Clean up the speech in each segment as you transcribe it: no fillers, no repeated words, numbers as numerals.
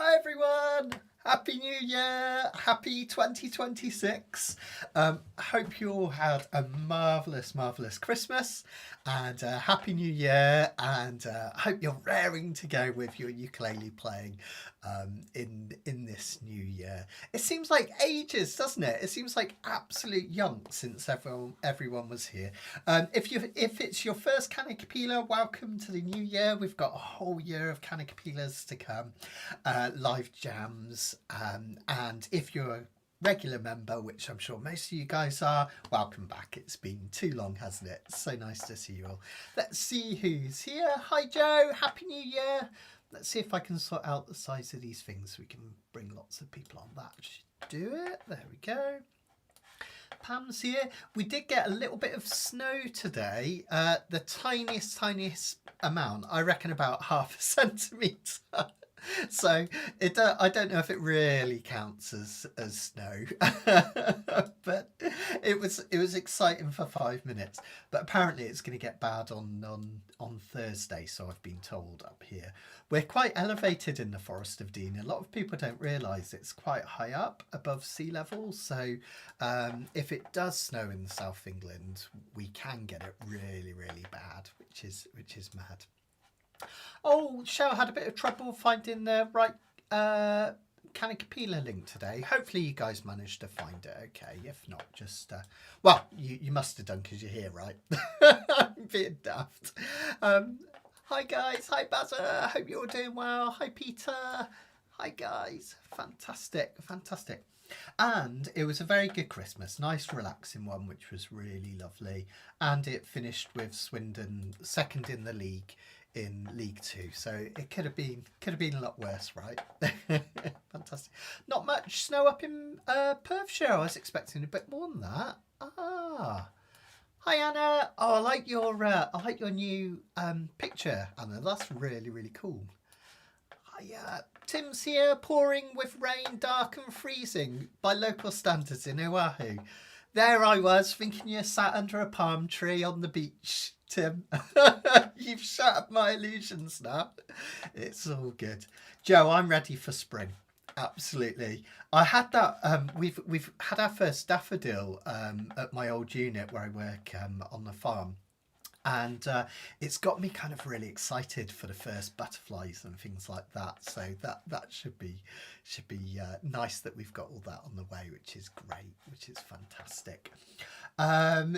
Hi everyone! Happy New Year! Happy 2026! I hope you all had a marvellous Christmas and Happy New Year, and I hope you're raring to go with your ukulele playing in this new year. It seems like ages, doesn't it? It seems like absolute yonks since everyone was here. If it's your first Kanikapila, welcome to the new year. We've got a whole year of Kanikapilas to come, live jams, and if you're a regular member, which I'm sure most of you guys are, welcome back. It's been too long, hasn't it? So nice to see you all. Let's see who's here. Hi Joe, Happy New Year. Let's see if I can sort out the size of these things so we can bring lots of people on. That should do it. There we go. Pam's here. We did get a little bit of snow today. The tiniest amount. I reckon about half a centimetre. So I don't know if it really counts as snow, but it was exciting for 5 minutes. But apparently it's going to get bad on Thursday, so I've been told up here. We're quite elevated in the Forest of Dean. A lot of people don't realise it's quite high up above sea level. So if it does snow in the South of England, we can get it really bad, which is mad. Oh, Shell had a bit of trouble finding the right Kanikapila link today. Hopefully you guys managed to find it okay. If not, just... well, you must have done because you're here, right? I'm being daft. Hi guys. Hi Bazza. Hope you're all doing well. Hi Peter. Hi guys. Fantastic. And it was a very good Christmas. Nice relaxing one, which was really lovely. And it finished with Swindon second in the league in League Two, so it could have been a lot worse, right? Fantastic. Not much snow up in Perthshire. I was expecting a bit more than that. Hi Anna. Oh, I like your new picture, Anna. That's really cool. Hi, Tim's here. Pouring with rain, dark and freezing by local standards in Oahu. There I was, thinking you sat under a palm tree on the beach, Tim. You've shattered my illusions now. It's all good. Joe, I'm ready for spring. Absolutely. I had that, we've had our first daffodil at my old unit where I work on the farm. And it's got me kind of really excited for the first butterflies and things like that. So that should be nice that we've got all that on the way, which is great, which is fantastic.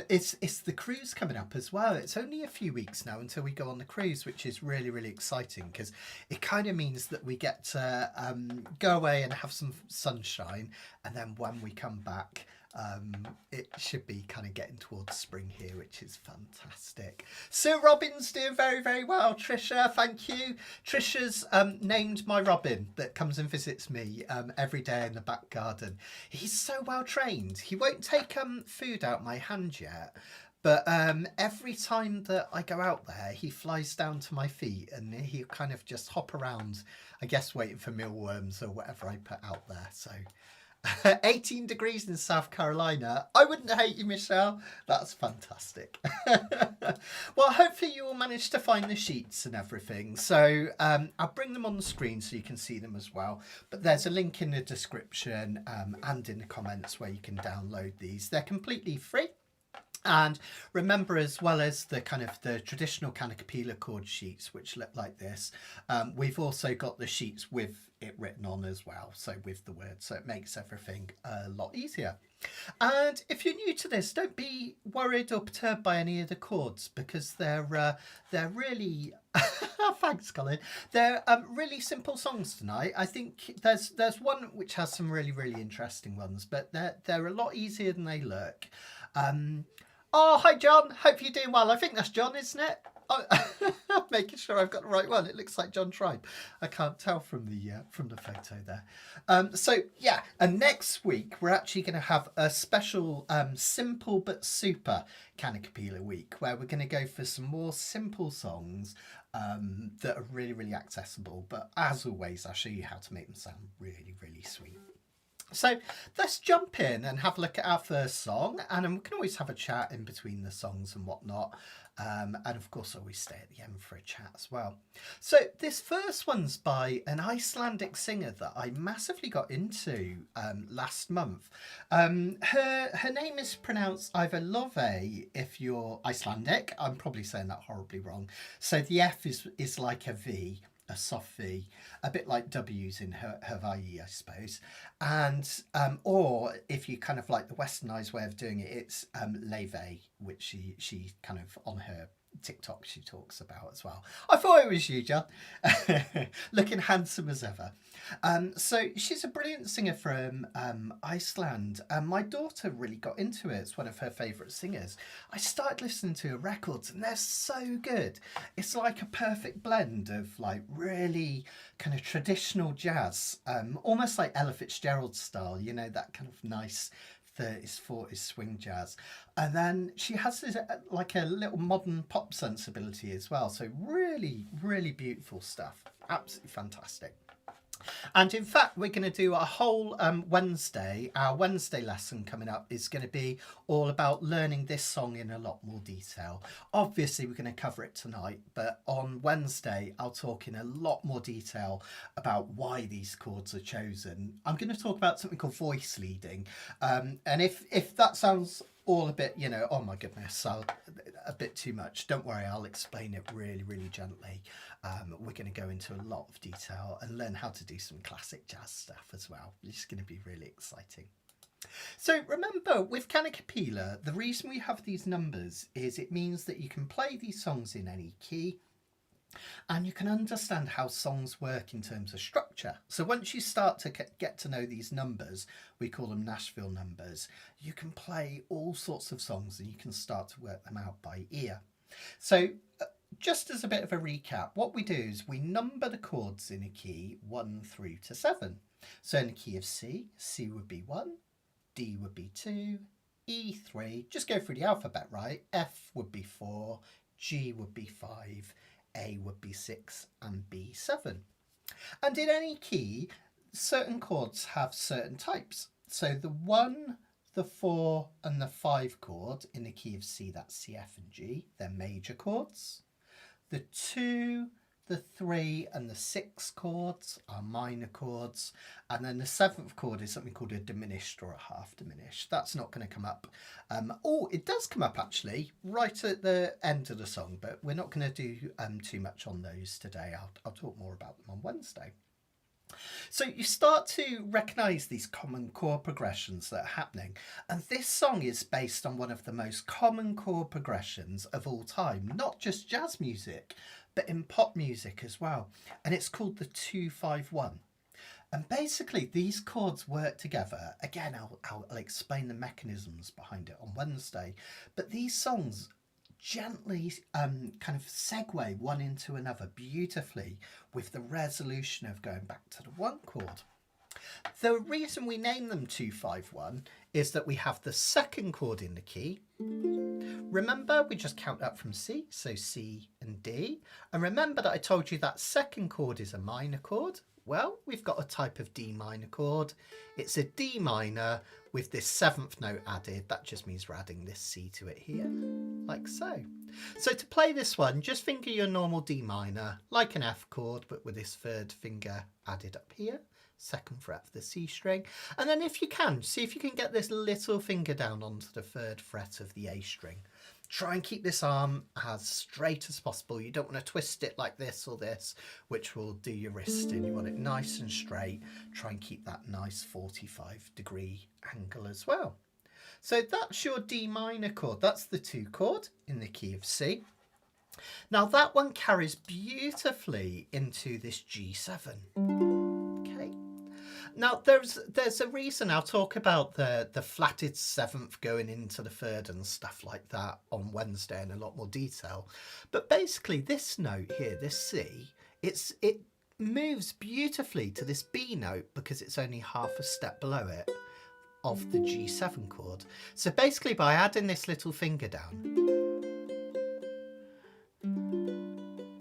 It's the cruise coming up as well. It's only a few weeks now until we go on the cruise, which is really exciting because it kind of means that we get to go away and have some sunshine, and then when we come back, it should be kind of getting towards spring here, which is fantastic. Sir Robin's doing very well. Trisha, thank you. Trisha's named my Robin that comes and visits me every day in the back garden. He's so well trained. He won't take food out my hand yet, but every time that I go out there, he flies down to my feet and he'll kind of just hop around, I guess waiting for mealworms or whatever I put out there. So 18 degrees in South Carolina. I wouldn't hate you, Michelle. That's fantastic. Well, hopefully you all managed to find the sheets and everything. So I'll bring them on the screen so you can see them as well. But there's a link in the description and in the comments where you can download these. They're completely free. And remember, as well as the kind of the traditional Kanikapila chord sheets, which look like this, we've also got the sheets with it written on as well, so with the words, so it makes everything a lot easier. And if you're new to this, don't be worried or perturbed by any of the chords, because they're really thanks Colin, they're really simple songs tonight. I think there's one which has some really interesting ones, but they're a lot easier than they look. Oh, hi John, hope you're doing well. I think that's John, isn't it? I'm making sure I've got the right one. It looks like John Tribe. I can't tell from the photo there. So yeah, and next week we're actually going to have a special simple but super Kanikapila week where we're going to go for some more simple songs that are really accessible. But as always, I'll show you how to make them sound really sweet. So let's jump in and have a look at our first song, and we can always have a chat in between the songs and whatnot. And of course, always stay at the end for a chat as well. So this first one's by an Icelandic singer that I massively got into last month. Her name is pronounced either Laufey if you're Icelandic. I'm probably saying that horribly wrong. So the F is like a V, a soft V, a bit like W's in Hawaii, I suppose. And or if you kind of like the westernized way of doing it, it's Laufey, which she kind of on her TikTok she talks about as well. I thought it was you, John. Looking handsome as ever. So she's a brilliant singer from Iceland, and my daughter really got into it. It's one of her favourite singers. I started listening to her records, and they're so good. It's like a perfect blend of like really kind of traditional jazz, almost like Ella Fitzgerald style, you know, that kind of nice 30s, 40s swing jazz. And then she has this, like a little modern pop sensibility as well. So really, really beautiful stuff. Absolutely fantastic. And in fact, we're going to do a whole Wednesday. Our Wednesday lesson coming up is going to be all about learning this song in a lot more detail. Obviously, we're going to cover it tonight, but on Wednesday, I'll talk in a lot more detail about why these chords are chosen. I'm going to talk about something called voice leading. And if that sounds all a bit, you know, oh my goodness, a bit too much, don't worry, I'll explain it really, really gently. We're going to go into a lot of detail and learn how to do some classic jazz stuff as well. It's going to be really exciting. So remember, with Kanikapila, the reason we have these numbers is it means that you can play these songs in any key, and you can understand how songs work in terms of structure. So once you start to get to know these numbers, we call them Nashville numbers, you can play all sorts of songs and you can start to work them out by ear. So just as a bit of a recap, what we do is we number the chords in a key 1 through to 7. So in the key of C, C would be 1, D would be 2, E 3, just go through the alphabet, right? F would be 4, G would be 5, A would be 6 and B 7. And in any key, certain chords have certain types. So the 1, the 4 and the 5 chord in the key of C, that's C, F and G, they're major chords. The 2, the 3 and the 6 chords are minor chords. And then the 7th chord is something called a diminished or a half diminished. That's not going to come up. Oh, it does come up actually right at the end of the song, but we're not going to do too much on those today. I'll talk more about them on Wednesday. So you start to recognise these common chord progressions that are happening. And this song is based on one of the most common chord progressions of all time, not just jazz music, but in pop music as well. And it's called the 2-5-1. And basically these chords work together. Again, I'll explain the mechanisms behind it on Wednesday. But these songs gently kind of segue one into another beautifully with the resolution of going back to the 1 chord. The reason we name them 2-5-1 is that we have the 2nd chord in the key. Remember, we just count up from C, so C and D. And remember that I told you that 2nd chord is a minor chord. Well, we've got a type of D minor chord. It's a D minor with this 7th note added. That just means we're adding this C to it here, like so. So to play this one, just finger your normal D minor, like an F chord, but with this 3rd finger added up here. 2nd fret of the C string. And then if you can, see if you can get this little finger down onto the 3rd fret of the A string. Try and keep this arm as straight as possible. You don't want to twist it like this or this, which will do your wrist in. You want it nice and straight. Try and keep that nice 45-degree angle as well. So that's your D minor chord. That's the 2 chord in the key of C. Now that one carries beautifully into this G7. Okay. Now there's a reason. I'll talk about the flatted 7th going into the 3rd and stuff like that on Wednesday in a lot more detail. But basically this note here, this C, it moves beautifully to this B note because it's only half a step below it of the G7 chord. So basically by adding this little finger down,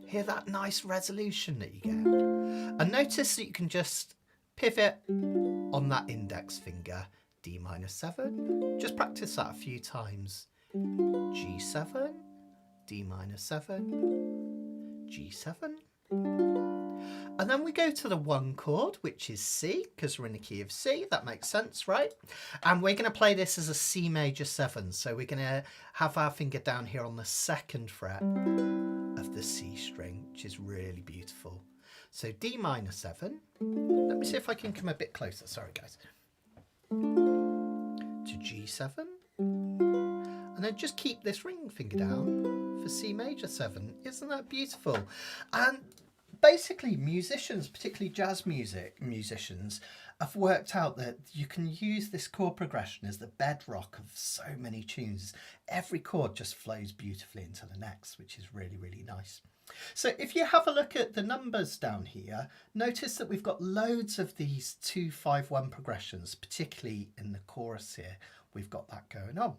hear that nice resolution that you get. And notice that you can just pivot on that index finger, D minor 7. Just practice that a few times. G7, D minor 7, G7. And then we go to the 1 chord, which is C, because we're in the key of C. That makes sense, right? And we're going to play this as a C major 7. So we're going to have our finger down here on the 2nd fret of the C string, which is really beautiful. So D minor 7. Let me see if I can come a bit closer. Sorry, guys. To G7. And then just keep this ring finger down for C major 7. Isn't that beautiful? And basically musicians, particularly jazz musicians, have worked out that you can use this chord progression as the bedrock of so many tunes. Every chord just flows beautifully into the next, which is really, really nice. So if you have a look at the numbers down here, notice that we've got loads of these 2-5-1 progressions, particularly in the chorus here. We've got that going on.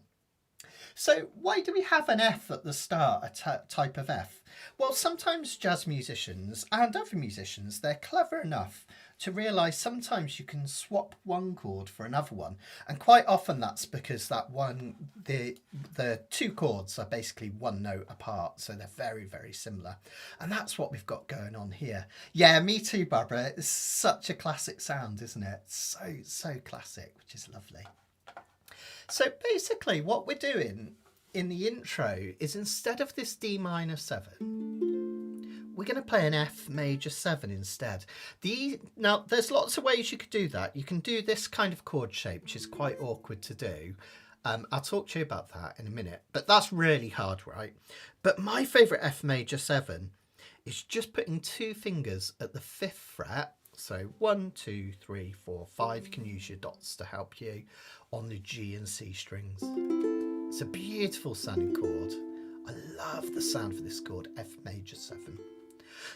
So why do we have an F at the start, a type of F? Well, sometimes jazz musicians and other musicians, they're clever enough to realise sometimes you can swap one chord for another one. And quite often that's because that one, the 2 chords are basically 1 note apart. So they're very, very similar. And that's what we've got going on here. Yeah, me too, Barbara. It's such a classic sound, isn't it? So classic, which is lovely. So basically what we're doing in the intro is instead of this D minor 7, we're going to play an F major 7 instead. Now, there's lots of ways you could do that. You can do this kind of chord shape, which is quite awkward to do. I'll talk to you about that in a minute, but that's really hard, right? But my favourite F major 7 is just putting 2 fingers at the 5th fret. So 1, 2, 3, 4, 5. You can use your dots to help you on the G and C strings. It's a beautiful sounding chord. I love the sound for this chord, F major 7.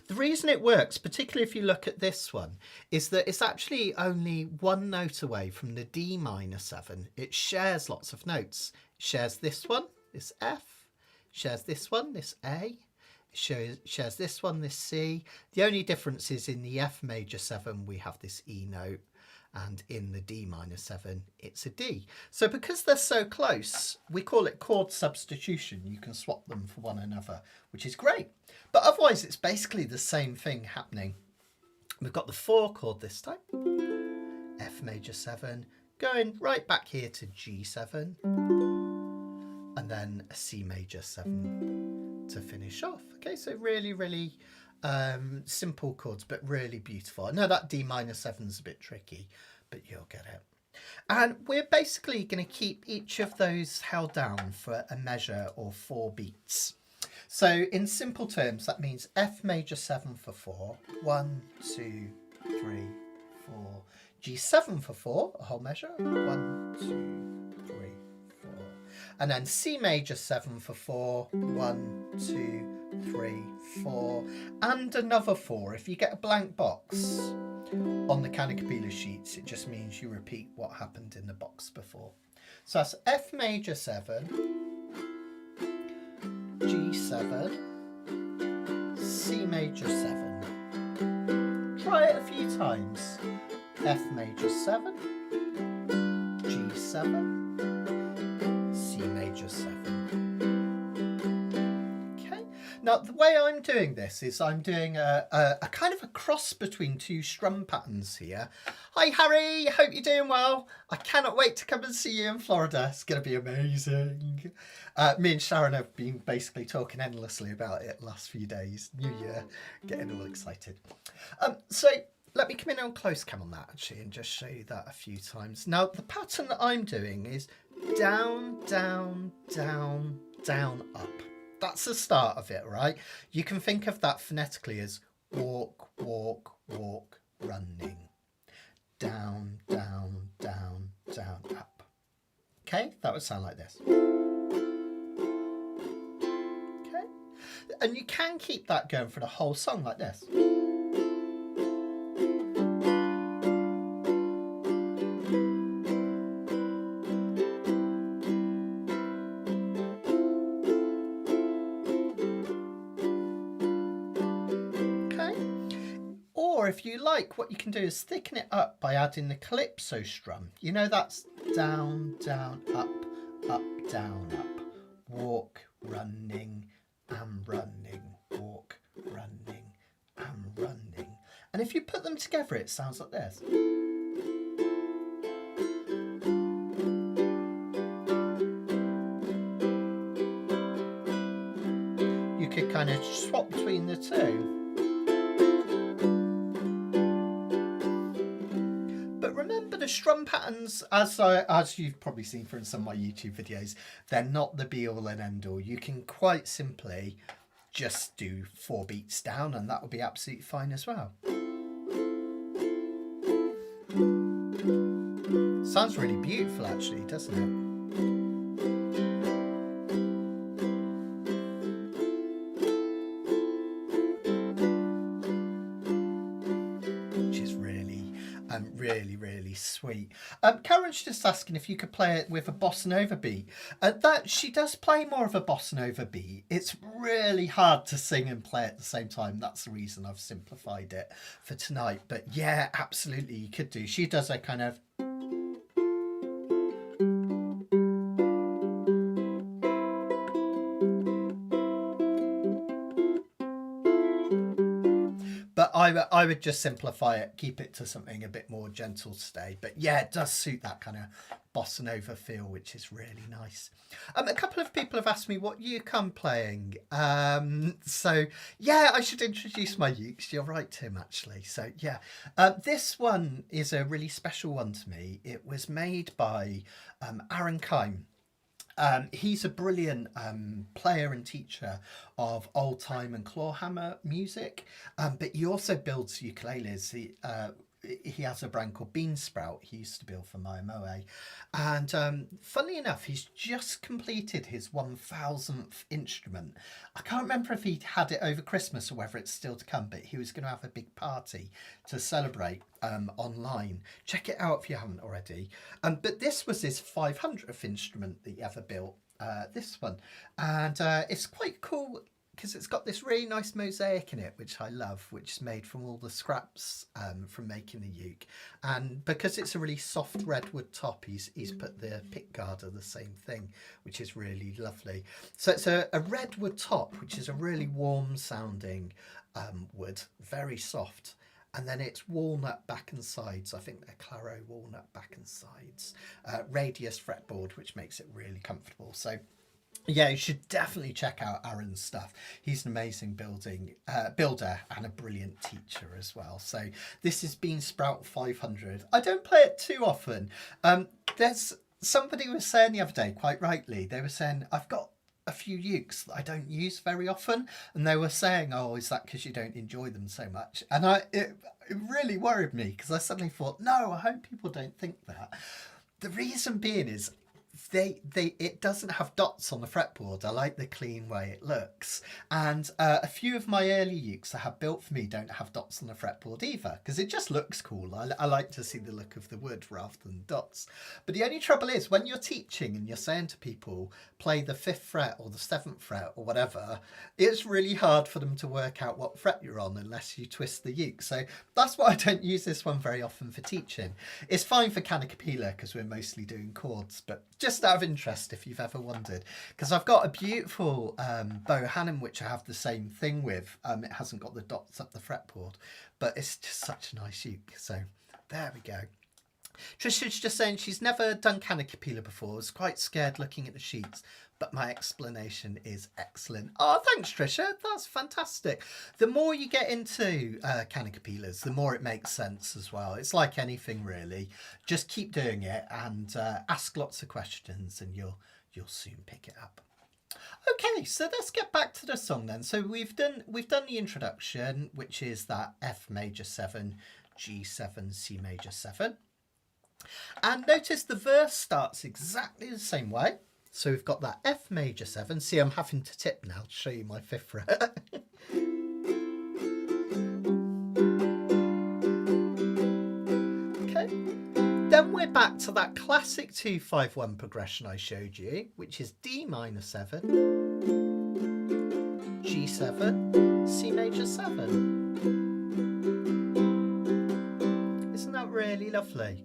The reason it works, particularly if you look at this one, is that it's actually only 1 note away from the D minor 7. It shares lots of notes. It shares this one, this F, shares this one, this A, shares this one, this C. The only difference is in the F major 7 we have this E note, and in the D minor 7 it's a D. So because they're so close, we call it chord substitution. You can swap them for one another, which is great. But otherwise it's basically the same thing happening. We've got the 4 chord this time, F major 7, going right back here to G7, and then a C major 7 to finish off. Okay, so really, really simple chords, but really beautiful. I know that D minor 7 is a bit tricky, but you'll get it. And we're basically going to keep each of those held down for a measure or 4 beats. So in simple terms, that means F major 7 for 4, 1, 2, 3, 4, G7 for 4, a whole measure, 1, 2, 3, 4, and then C major 7 for 4, 1, 2, 3, 4, and another 4. If you get a blank box on the Kanikapila sheets, it just means you repeat what happened in the box before. So that's F major 7, G7, C major 7. Try it a few times. F major 7, G7, C major 7. Now, the way I'm doing this is I'm doing a kind of a cross between 2 strum patterns here. Hi, Harry. Hope you're doing well. I cannot wait to come and see you in Florida. It's going to be amazing. Me and Sharon have been basically talking endlessly about it the last few days. New Year, getting all excited. So let me come in on close cam on that, actually, and just show you that a few times. Now, the pattern that I'm doing is down, down, down, down, up. That's the start of it, right? You can think of that phonetically as walk, walk, walk, running. Down, down, down, down, up. Okay, that would sound like this. Okay, and you can keep that going for the whole song like this. Or if you like, what you can do is thicken it up by adding the calypso strum. You know, that's down, down, up, down, up. Walk, running, and running. Walk, running, and running. And if you put them together, it sounds like this. You could kind of swap between the two. But remember, the strum patterns, as you've probably seen from some of my YouTube videos, they're not the be-all and end-all. You can quite simply just do 4 beats down and that will be absolutely fine as well. Sounds really beautiful actually, doesn't it? Really sweet. Karen's just asking if you could play it with a bossa nova beat. That she does play more of a bossa nova beat. It's really hard to sing and play at the same time. That's the reason I've simplified it for tonight. But yeah, absolutely, you could do. She does a kind of. But I would just simplify it, keep it to something a bit more gentle today. But yeah, it does suit that kind of bossa nova feel, which is really nice. A couple of people have asked me what uke I'm playing. So yeah, I should introduce my ukes. You're right, Tim, actually. So yeah, this one is a really special one to me. It was made by Aaron Kime. He's a brilliant player and teacher of old time and clawhammer music, but he also builds ukuleles. He has a brand called Beansprout. He used to build for Maya Moe. And funnily enough, he's just completed his 1000th instrument. I can't remember if he had it over Christmas or whether it's still to come, but he was going to have a big party to celebrate online. Check it out if you haven't already. But this was his 500th instrument that he ever built, this one. And it's quite cool, because it's got this really nice mosaic in it, which I love, which is made from all the scraps from making the uke. And because it's a really soft redwood top, he's put the pickguard of the same thing, which is really lovely. So it's a redwood top, which is a really warm sounding wood, very soft. And then it's walnut back and sides. I think they're Claro walnut back and sides. Radius fretboard, which makes it really comfortable. So yeah, you should definitely check out Aaron's stuff. He's an amazing builder and a brilliant teacher as well. So this is Beansprout 500. I don't play it too often. There's somebody was saying the other day, quite rightly, they were saying, I've got a few ukes that I don't use very often, and they were saying, oh, is that because you don't enjoy them so much? And it really worried me, because I suddenly thought, no, I hope people don't think that. The reason being is it doesn't have dots on the fretboard. I like the clean way it looks, and a few of my early ukes I have built for me don't have dots on the fretboard either, because it just looks cool. I like to see the look of the wood rather than dots. But the only trouble is when you're teaching and you're saying to people play the 5th fret or the 7th fret or whatever, it's really hard for them to work out what fret you're on unless you twist the uke. So that's why I don't use this one very often for teaching. It's fine for Kanikapila because we're mostly doing chords, but just out of interest, if you've ever wondered, because I've got a beautiful Bohannon which I have the same thing with. It hasn't got the dots up the fretboard, but it's just such a nice uke. So there we go. Trisha's just saying she's never done Kanikapila before, was quite scared looking at the sheets, but my explanation is excellent. Oh, thanks, Trisha. That's fantastic. The more you get into Kanikapilas, the more it makes sense as well. It's like anything, really. Just keep doing it and ask lots of questions, and you'll soon pick it up. Okay, so let's get back to the song then. So we've done the introduction, which is that F major 7, G7, C major 7. And notice the verse starts exactly the same way. So we've got that F major 7. See, I'm having to tip now to show you my 5th fret. Okay. Then we're back to that classic 2-5-1 progression I showed you, which is D minor 7, G7, C major 7. really lovely.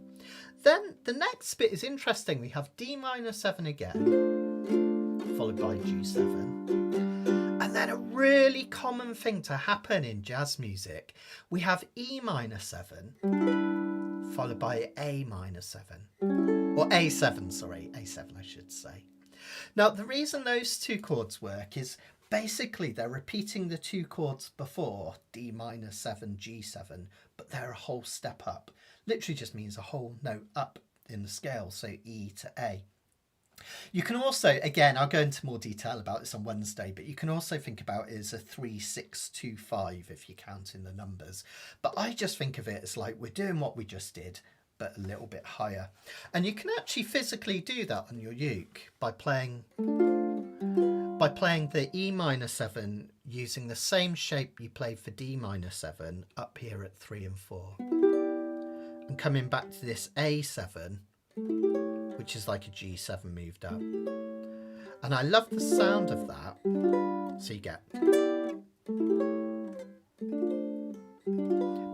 Then the next bit is interesting. We have D minor 7 again, followed by G7. And then a really common thing to happen in jazz music, we have E minor 7, followed by A minor 7. Or A7, sorry, A7 I should say. Now the reason those two chords work is basically they're repeating the two chords before, D minor 7, G7, but they're a whole step up. Literally just means a whole note up in the scale, so E to A. You can also, again, I'll go into more detail about this on Wednesday, but you can also think about it as a 3, 6, 2, 5 if you count in the numbers. But I just think of it as like we're doing what we just did, but a little bit higher. And you can actually physically do that on your uke by playing the E minor 7 using the same shape you played for D minor 7 up here at 3 and 4. And coming back to this A7, which is like a G7 moved up. And I love the sound of that. So you get.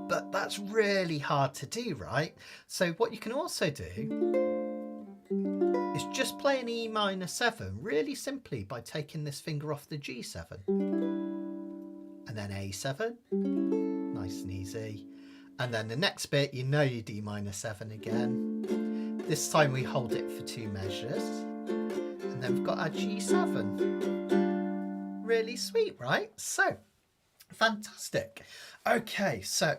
But that's really hard to do, right? So what you can also do is just play an E minor 7 really simply by taking this finger off the G7. And then A7, nice and easy. And then the next bit, you know your D minor 7 again. This time we hold it for 2 measures. And then we've got our G7. Really sweet, right? So, fantastic. Okay, so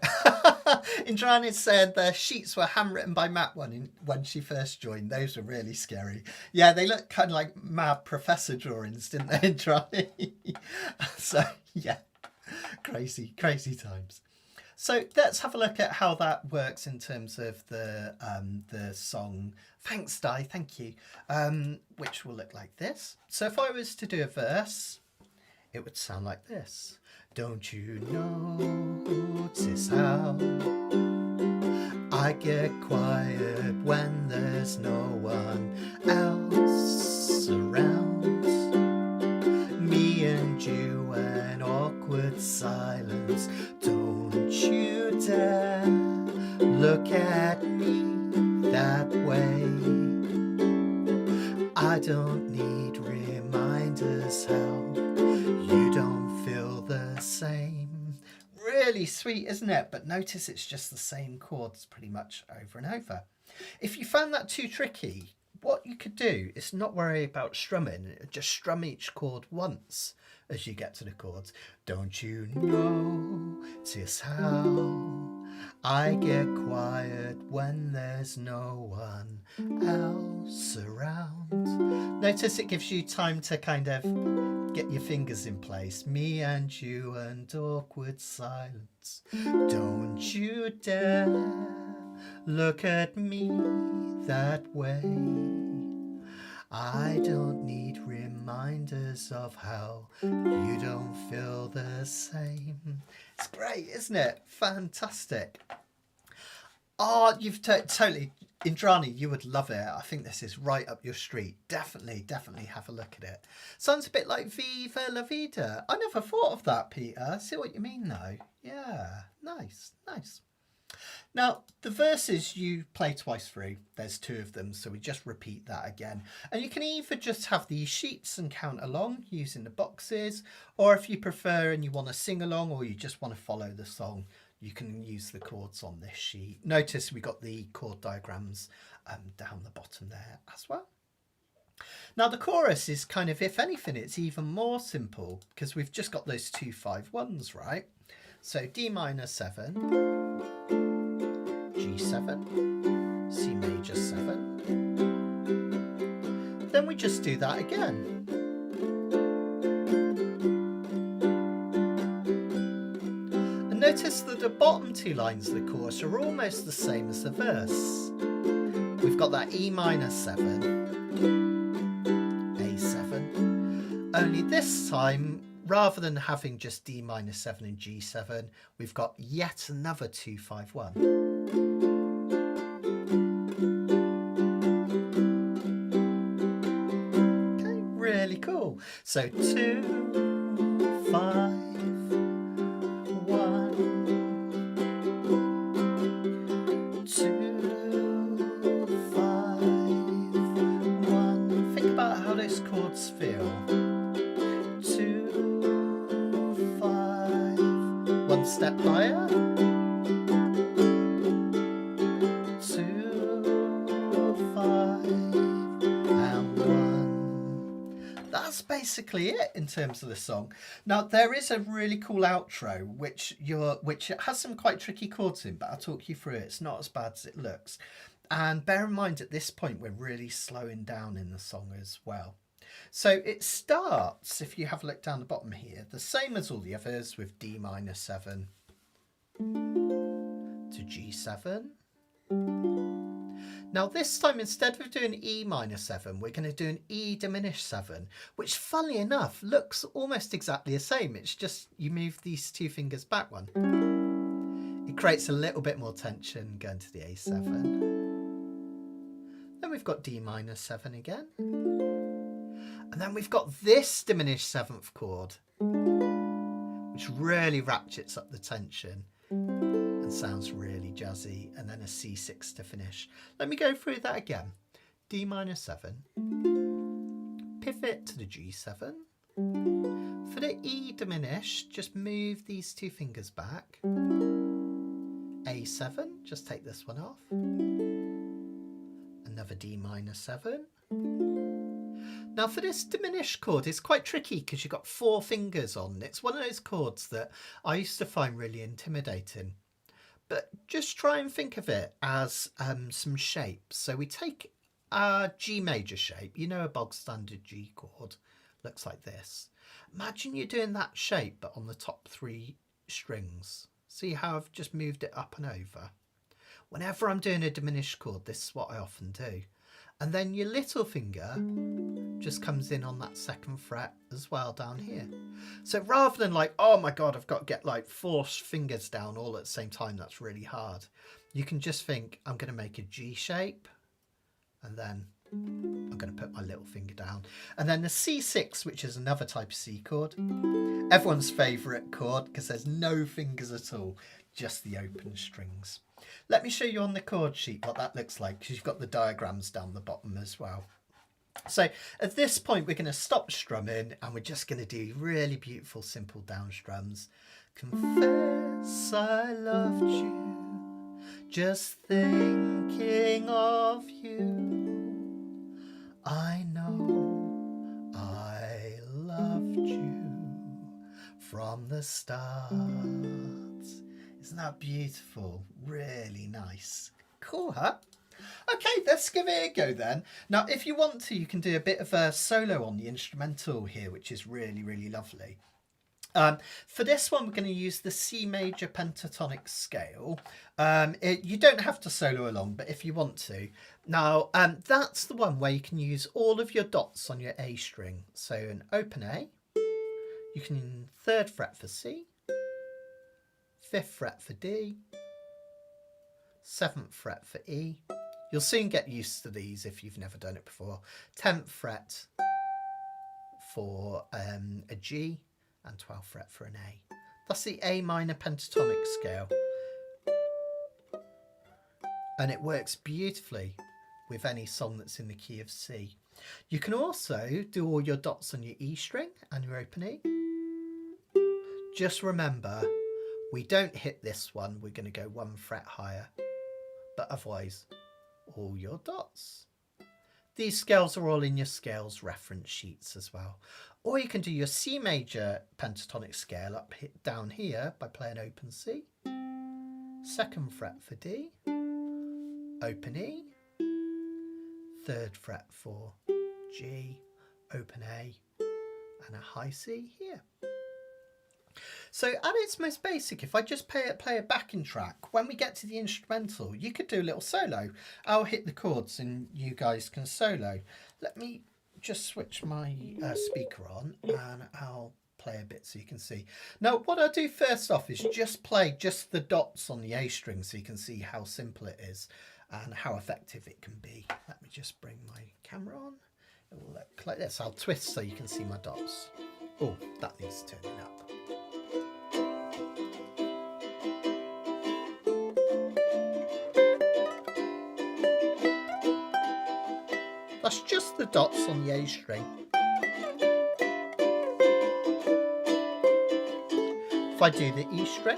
Indrani said the sheets were handwritten by Matt when she first joined. Those were really scary. Yeah, they look kind of like mad professor drawings, didn't they, Indrani? So, yeah, crazy times. So let's have a look at how that works in terms of the song. Thanks, Di, thank you. Which will look like this. So if I was to do a verse, it would sound like this. Don't you notice how I get quiet when there's no one else around? Me and you, an awkward silence. Don't you dare look at me that way. I don't need reminders how you don't feel the same. Really sweet, isn't it? But notice it's just the same chords pretty much over and over. If you found that too tricky, what you could do is not worry about strumming, just strum each chord once as you get to the chords. Don't you notice how I get quiet when there's no one else around? Notice it gives you time to kind of get your fingers in place. Me and you and awkward silence. Don't you dare look at me that way. I don't need reminders of how you don't feel the same. It's great, isn't it? Fantastic. Oh, you've totally, Indrani, you would love it. I think this is right up your street. Definitely have a look at it. Sounds a bit like Viva La Vida. I never thought of that, Peter. I see what you mean though. Yeah, nice. Now, the verses you play twice through, there's 2 of them, so we just repeat that again. And you can either just have these sheets and count along using the boxes, or if you prefer and you want to sing along or you just want to follow the song, you can use the chords on this sheet. Notice we got the chord diagrams down the bottom there as well. Now the chorus is kind of, if anything, it's even more simple because we've just got those 2 5-1s, right? So D minor 7, G7, C major 7. Then we just do that again. And notice that the bottom 2 lines of the chorus are almost the same as the verse. We've got that E minor 7, A7, only this time, rather than having just D minor 7 and G7, we've got yet another 2 5-1. Okay, really cool. So 2 5 1 2 step higher. 2, 5, and 1. That's basically it in terms of the song. Now there is a really cool outro which has some quite tricky chords in, but I'll talk you through it. It's not as bad as it looks. And bear in mind at this point we're really slowing down in the song as well. So it starts, if you have a look down the bottom here, the same as all the others, with D minor 7 to G7. Now this time, instead of doing E minor 7, we're going to do an E diminished 7, which funnily enough looks almost exactly the same. It's just you move these 2 fingers back one. It creates a little bit more tension going to the A7. Then we've got D minor 7 again. And then we've got this diminished 7th chord, which really ratchets up the tension and sounds really jazzy. And then a C6 to finish. Let me go through that again. D minor 7, pivot to the G7. For the E diminished, just move these 2 fingers back. A7, just take this one off. Another D minor 7. Now for this diminished chord, it's quite tricky because you've got 4 fingers on. It's one of those chords that I used to find really intimidating. But just try and think of it as some shapes. So we take a G major shape, you know, a bog standard G chord, looks like this. Imagine you're doing that shape but on the top 3 strings. See how I've just moved it up and over? Whenever I'm doing a diminished chord, this is what I often do. And then your little finger just comes in on that 2nd fret as well down here. So rather than like, oh my God, I've got to get like 4 fingers down all at the same time, that's really hard. You can just think, I'm going to make a G shape, and then I'm going to put my little finger down. And then the C6, which is another type of C chord, everyone's favourite chord because there's no fingers at all, just the open strings. Let me show you on the chord sheet what that looks like, because you've got the diagrams down the bottom as well. So at this point we're going to stop strumming and we're just going to do really beautiful simple down strums. Confess I loved you, just thinking of you. I know I loved you from the start. Isn't that beautiful? Really nice. Cool, huh? Okay, let's give it a go then. Now, if you want to, you can do a bit of a solo on the instrumental here, which is really, really lovely. For this one, we're going to use the C major pentatonic scale. You don't have to solo along, but if you want to. Now, that's the one where you can use all of your dots on your A string. So an open A, you can 3rd fret for C, 5th fret for D, 7th fret for E. You'll soon get used to these if you've never done it before. 10th fret for a G and 12th fret for an A. That's the A minor pentatonic scale. And it works beautifully with any song that's in the key of C. You can also do all your dots on your E string and your open E. Just remember, we don't hit this one, we're going to go 1 fret higher, but otherwise all your dots. These scales are all in your scales reference sheets as well. Or you can do your C major pentatonic scale up down here by playing open C, 2nd fret for D, open E, 3rd fret for G, open A, and a high C here. So at its most basic, if I just play a backing track, when we get to the instrumental, you could do a little solo. I'll hit the chords and you guys can solo. Let me just switch my speaker on and I'll play a bit so you can see. Now what I'll do first off is just play just the dots on the A string so you can see how simple it is and how effective it can be. Let me just bring my camera on. It will look like this. I'll twist so you can see my dots. Oh, that needs turning up. That's just the dots on the A string. If I do the E string,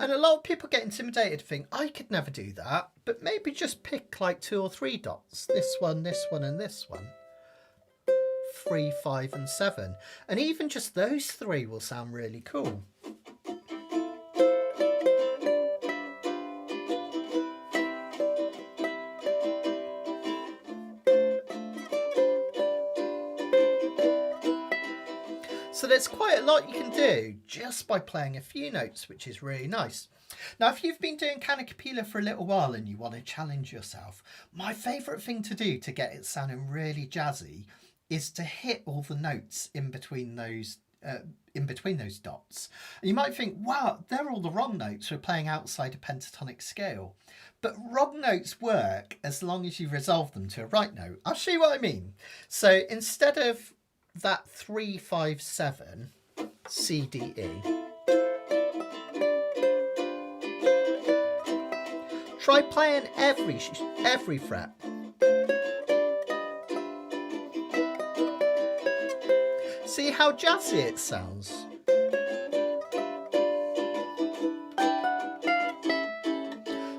And a lot of people get intimidated and think, I could never do that. But maybe just pick like 2 or 3 dots. This one, and this one. 3, 5 and 7. And even just those 3 will sound really cool. So there's quite a lot you can do just by playing a few notes, which is really nice. Now, if you've been doing Kanikapila for a little while and you want to challenge yourself, my favourite thing to do to get it sounding really jazzy is to hit all the notes in between those dots. And you might think, wow, they're all the wrong notes. We're playing outside a pentatonic scale. But wrong notes work as long as you resolve them to a right note. I'll show you what I mean. So instead of that 3, 5, 7, C, D, E, try playing every fret. See how jazzy it sounds.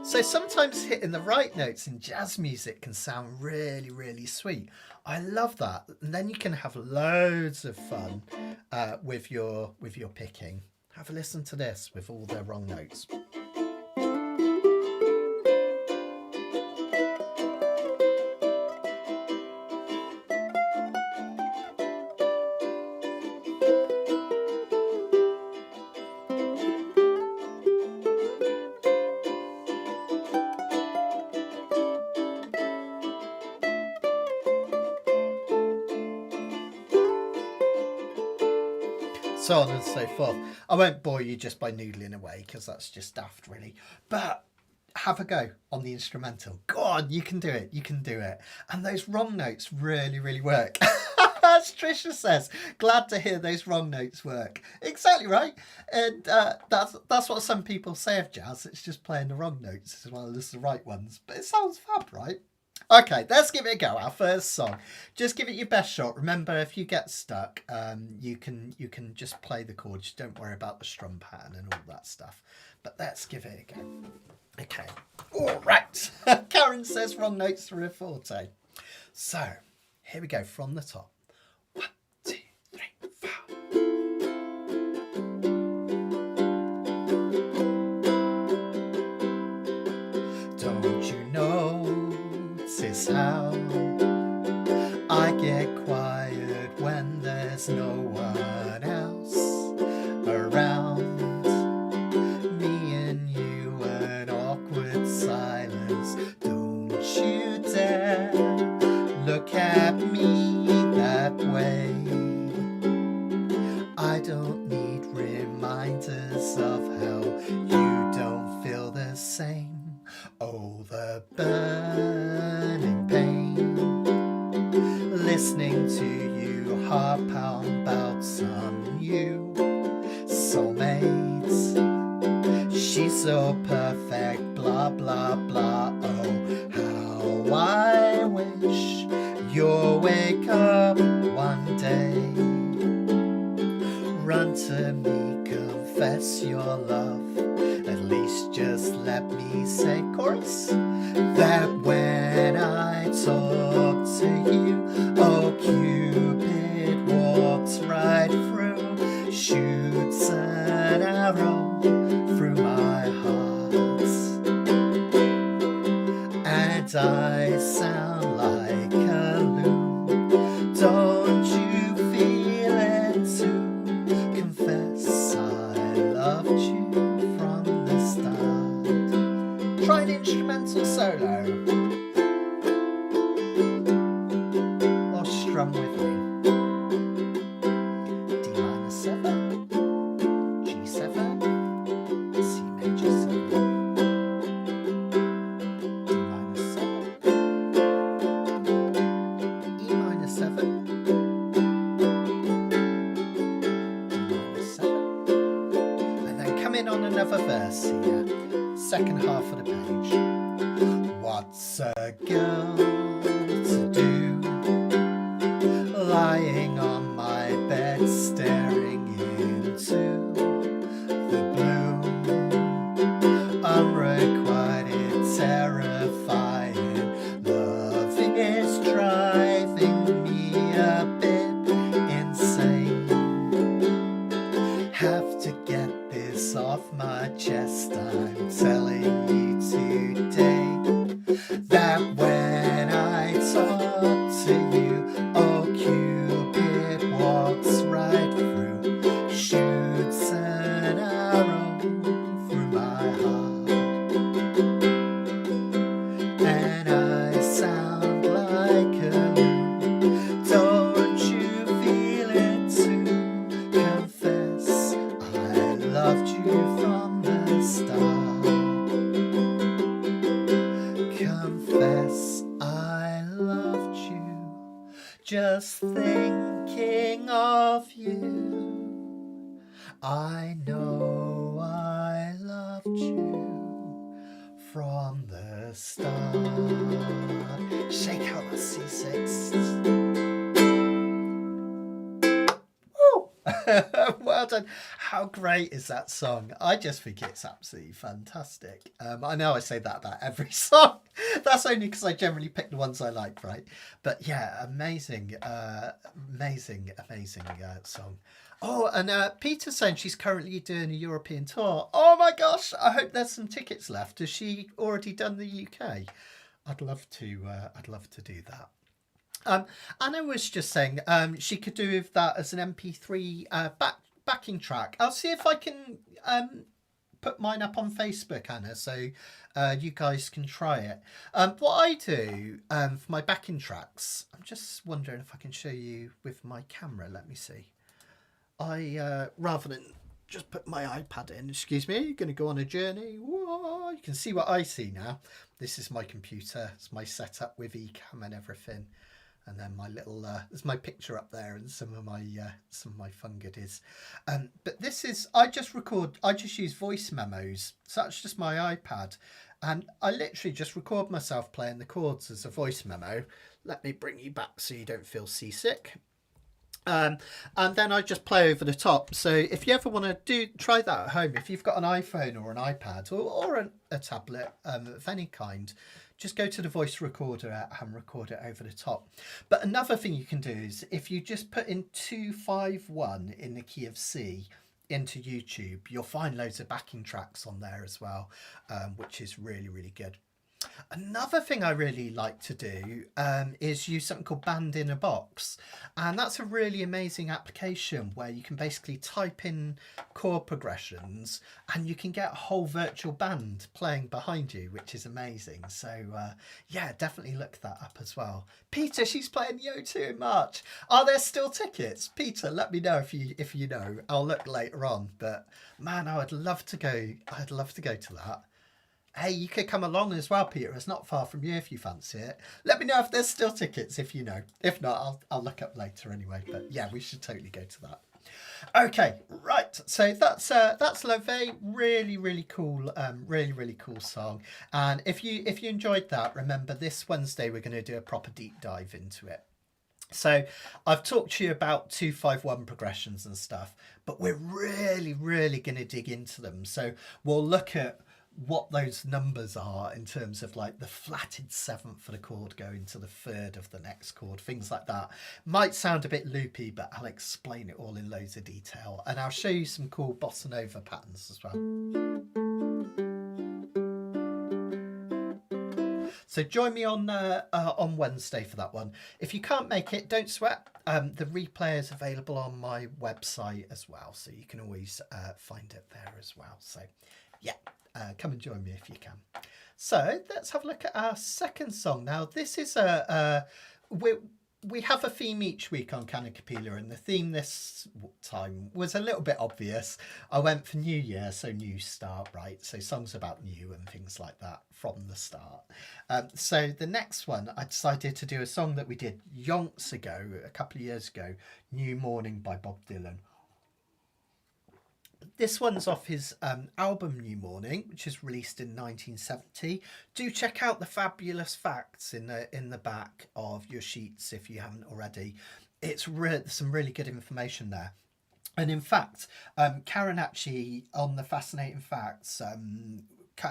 So sometimes hitting the right notes in jazz music can sound really, really sweet. I love that. And then you can have loads of fun with your picking. Have a listen to this with all their wrong notes. So on and so forth. I won't bore you just by noodling away because that's just daft really, but have a go on the instrumental. Go on, you can do it, you can do it. And those wrong notes really, really work. As Trisha says, glad to hear those wrong notes work. Exactly right. And that's what some people say of jazz. It's just playing the wrong notes as well as the right ones. But it sounds fab, right? Okay, let's give it a go. Our first song. Just give it your best shot. Remember, if you get stuck, you can just play the chords. Don't worry about the strum pattern and all that stuff. But let's give it a go. Okay. All right. Karen says wrong notes through a forte. So here we go from the top. 1, 2, 3, 4. Don't you notice how I get quiet when there's no one else around? Me and you, an awkward silence. Don't you dare look at me that way. I don't need reminders of how you don't feel the same. Oh, the burning pain, listening to you heart pound about some new soulmates. She's so perfect, blah, blah, blah. Oh, how I wish you'll wake up one day. Run to me, confess your love. At least just let me say, chorus, that when I talk to you, oh, Cupid walks right through, shoots an arrow through my heart, and I sound like a loon. Don't you feel it too? Confess I loved you from the start. Try an instrumental solo or strum with me. D minor 7, G7, C major 7, D minor 7, E minor 7, on another verse here, second half of the page. What's a girl to do, lying on my bed staring into the blue? terrifying. Love is driving me a bit insane. Have to get this off my chest. I'm telling you today that when I talk to you, oh Cupid walks right through, shoots an arrow through my heart, and I sound like a loon. Don't you feel it too? Confess I loved you from the start. Confess I loved you, just thinking of you. I know I loved you from the start. Shake out the C6. Well done. How great is that song? I just think it's absolutely fantastic. I know I say that about every song. That's only because I generally pick the ones I like, right? But yeah, amazing song. Oh, and Peter's saying she's currently doing a European tour. Oh my gosh, I hope there's some tickets left. Has she already done the UK? I'd love to do that. Anna was just saying she could do with that as an MP3 backing track. I'll see if I can put mine up on Facebook, Anna, so you guys can try it. What I do for my backing tracks, I'm just wondering if I can show you with my camera. Let me see. I rather than just put my iPad in, excuse me, going to go on a journey. Whoa, you can see what I see now. This is my computer. It's my setup with eCam and everything. And then my little, there's my picture up there and some of my fun goodies. But this is, I just use voice memos. So that's just my iPad. And I literally just record myself playing the chords as a voice memo. Let me bring you back so you don't feel seasick. And then I just play over the top. So if you ever want to try that at home, if you've got an iPhone or an iPad or a tablet of any kind, just go to the voice recorder and record it over the top. But another thing you can do is if you just put in 251 in the key of C into YouTube, you'll find loads of backing tracks on there as well, which is really, really good. Another thing I really like to do is use something called Band in a Box, and that's a really amazing application where you can basically type in chord progressions and you can get a whole virtual band playing behind you, which is amazing. So yeah, definitely look that up as well. Peter, she's playing the O2 in March. Are there still tickets? Peter, let me know if you know. I'll look later on, but man, I would love to go. I'd love to go to that. Hey, you could come along as well, Peter. It's not far from you if you fancy it. Let me know if there's still tickets if you know. If not, I'll look up later anyway. But yeah, we should totally go to that. Okay, right. So that's Laufey. Really, really cool. Really cool song. And if you enjoyed that, remember this Wednesday we're going to do a proper deep dive into it. So I've talked to you about 251 progressions and stuff, but we're really going to dig into them. So we'll look at what those numbers are in terms of like the flatted seventh for the chord going to the third of the next chord, things like that. Might sound a bit loopy, but I'll explain it all in loads of detail, and I'll show you some cool bossa nova patterns as well. So join me on Wednesday for that one. If you can't make it, don't sweat. The replay is available on my website as well, so you can always find it there as well. So yeah. Come and join me if you can. So let's have a look at our second song. Now this is we have a theme each week on Kanikapila, and the theme this time was a little bit obvious. I went for New Year, so new start, right? So songs about new and things like that from the start. So the next one, I decided to do a song that we did yonks ago, a couple of years ago, New Morning by Bob Dylan. This one's off his album New Morning, which is released in 1970. Do check out the fabulous facts in the back of your sheets if you haven't already. It's some really good information there. And in fact, Karen actually, on the Fascinating Facts,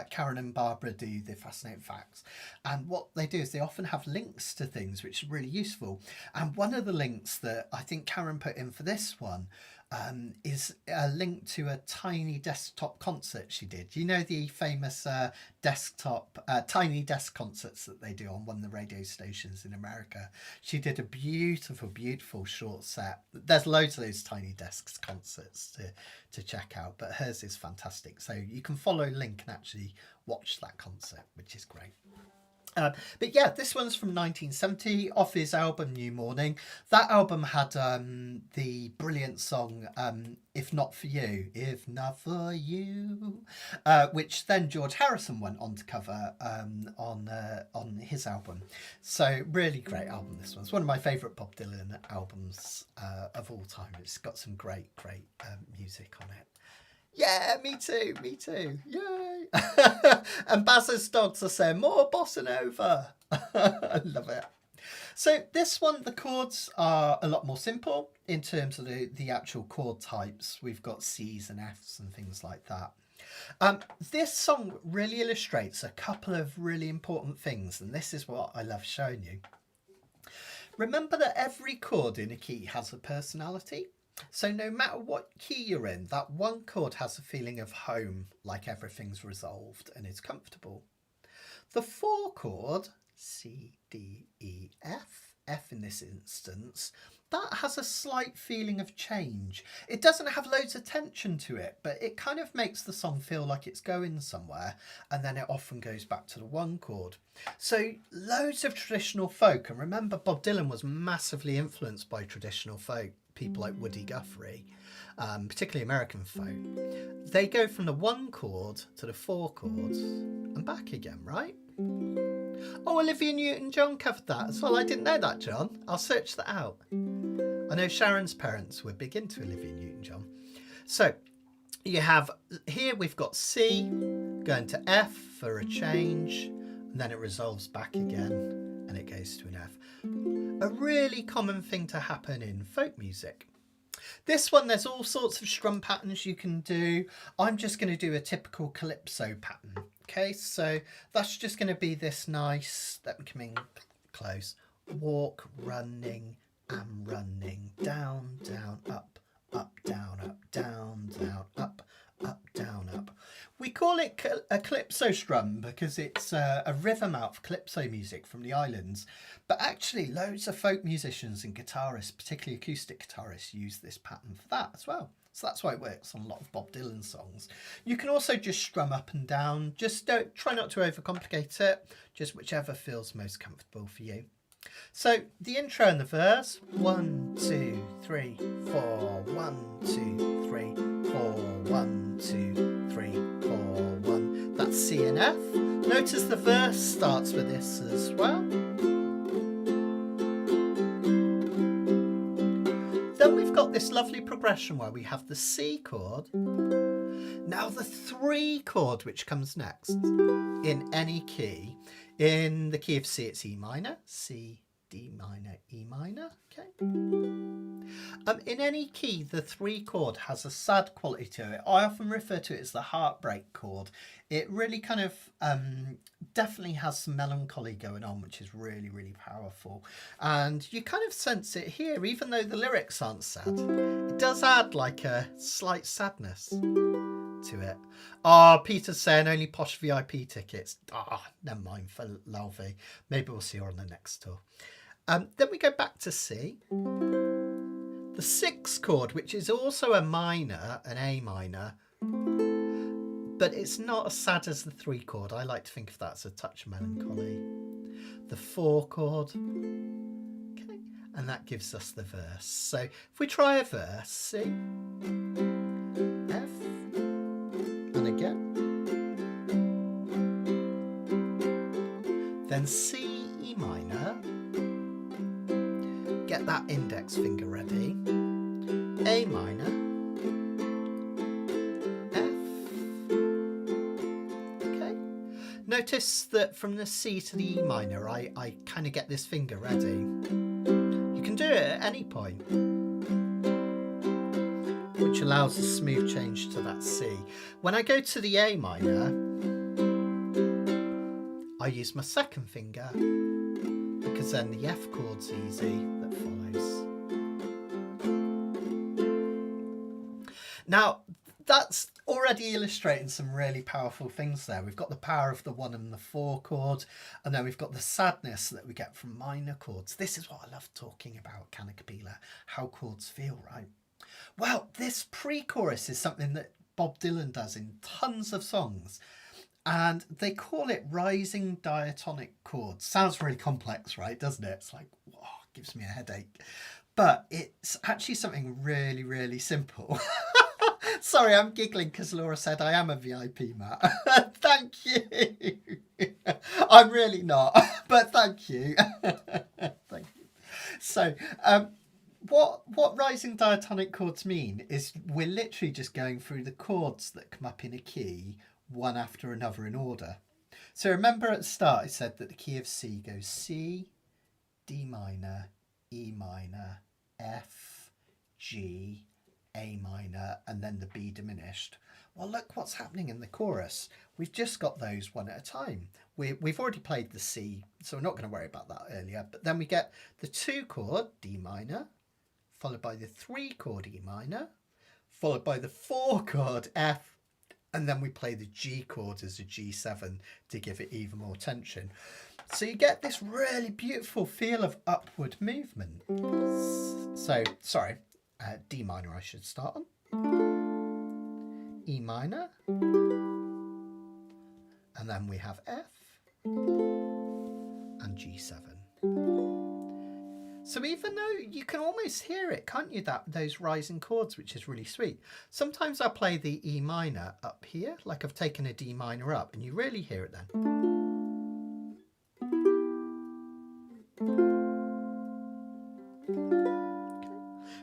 Karen and Barbara do the Fascinating Facts, and what they do is they often have links to things which is really useful. And one of the links that I think Karen put in for this one is a link to a tiny desktop concert she did. You know, the famous tiny desk concerts that they do on one of the radio stations in America. She did a beautiful short set. There's loads of those tiny desks concerts to check out, but hers is fantastic. So you can follow link and actually watch that concert, which is great. But yeah, this one's from 1970, off his album New Morning. That album had the brilliant song If Not For You, If Not For You, which then George Harrison went on to cover on his album. So really great album, this one. It's one of my favourite Bob Dylan albums of all time. It's got some great music on it. Yeah, me too. Yay. And Baz's dogs are saying, more bossa nova. I love it. So this one, the chords are a lot more simple in terms of the actual chord types. We've got C's and F's and things like that. This song really illustrates a couple of really important things, and this is what I love showing you. Remember that every chord in a key has a personality. So no matter what key you're in, that one chord has a feeling of home, like everything's resolved and is comfortable. The 4 chord, C, D, E, F in this instance, that has a slight feeling of change. It doesn't have loads of tension to it, but it kind of makes the song feel like it's going somewhere, and then it often goes back to the 1 chord. So loads of traditional folk, and remember Bob Dylan was massively influenced by traditional folk. People like Woody Guthrie, particularly American folk, they go from the 1 chord to the 4 chords and back again, right? Oh, Olivia Newton-John covered that as well. I didn't know that, John. I'll search that out. I know Sharon's parents were big into Olivia Newton-John. So you have, here we've got C going to F for a change, and then it resolves back again and it goes to an F. A really common thing to happen in folk music. This one, there's all sorts of strum patterns you can do. I'm just going to do a typical calypso pattern. Okay, so that's just going to be this nice, let me come in close, walk, running, and running, down, down, up, down, down, up, down, up. We call it a calypso strum because it's a rhythm out for calypso music from the islands. But actually, loads of folk musicians and guitarists, particularly acoustic guitarists, use this pattern for that as well. So that's why it works on a lot of Bob Dylan songs. You can also just strum up and down. Just try not to overcomplicate it. Just whichever feels most comfortable for you. So the intro and the verse, 1, 2, 3, 4, 1, 2, 3, 4, 1, 2, 3, 4, 1. That's C and F. Notice the verse starts with this as well. Then we've got this lovely progression where we have the C chord. Now the 3 chord which comes next in any key. In the key of C, it's E minor, C, D minor, E minor, okay. In any key, the 3 chord has a sad quality to it. I often refer to it as the heartbreak chord. It really kind of definitely has some melancholy going on, which is really powerful. And you kind of sense it here, even though the lyrics aren't sad. It does add like a slight sadness to it. Oh, Peter's saying only posh VIP tickets. Never mind for Laufey. Maybe we'll see her on the next tour. Then we go back to C. The 6th chord, which is also a minor, an A minor, but it's not as sad as the 3 chord. I like to think of that as a touch of melancholy. The 4 chord, okay, and that gives us the verse. So if we try a verse, C, F, and again, then C, E minor, get that index finger ready, A minor, F, okay. Notice that from the C to the E minor, I kind of get this finger ready. You can do it at any point, which allows a smooth change to that C. When I go to the A minor, use my second finger because then the F chord's easy that follows. Now, that's already illustrating some really powerful things there. We've got the power of the 1 and the 4 chord, and then we've got the sadness that we get from minor chords. This is what I love talking about Kanikapila, how chords feel, right? Well, this pre-chorus is something that Bob Dylan does in tons of songs, and they call it rising diatonic chords. Sounds really complex, right? Doesn't it? It's like, whoa, gives me a headache. But it's actually something really, really simple. Sorry, I'm giggling because Laura said I am a VIP, Matt. Thank you. I'm really not, but thank you. Thank you. So, what rising diatonic chords mean is we're literally just going through the chords that come up in a key, one after another in order. So remember at the start I said that the key of C goes C, D minor, E minor, F, G, A minor, and then the B diminished. Well, look what's happening in the chorus. We've just got those one at a time. We've already played the C, so we're not going to worry about that earlier. But then we get the 2 chord, D minor, followed by the 3 chord, E minor, followed by the 4 chord, F, and then we play the G chord as a G7 to give it even more tension. So you get this really beautiful feel of upward movement. So, sorry. D minor I should start on, E minor, and then we have F and G7. So even though you can almost hear it, can't you, those rising chords, which is really sweet. Sometimes I play the E minor up here, like I've taken a D minor up, and you really hear it then.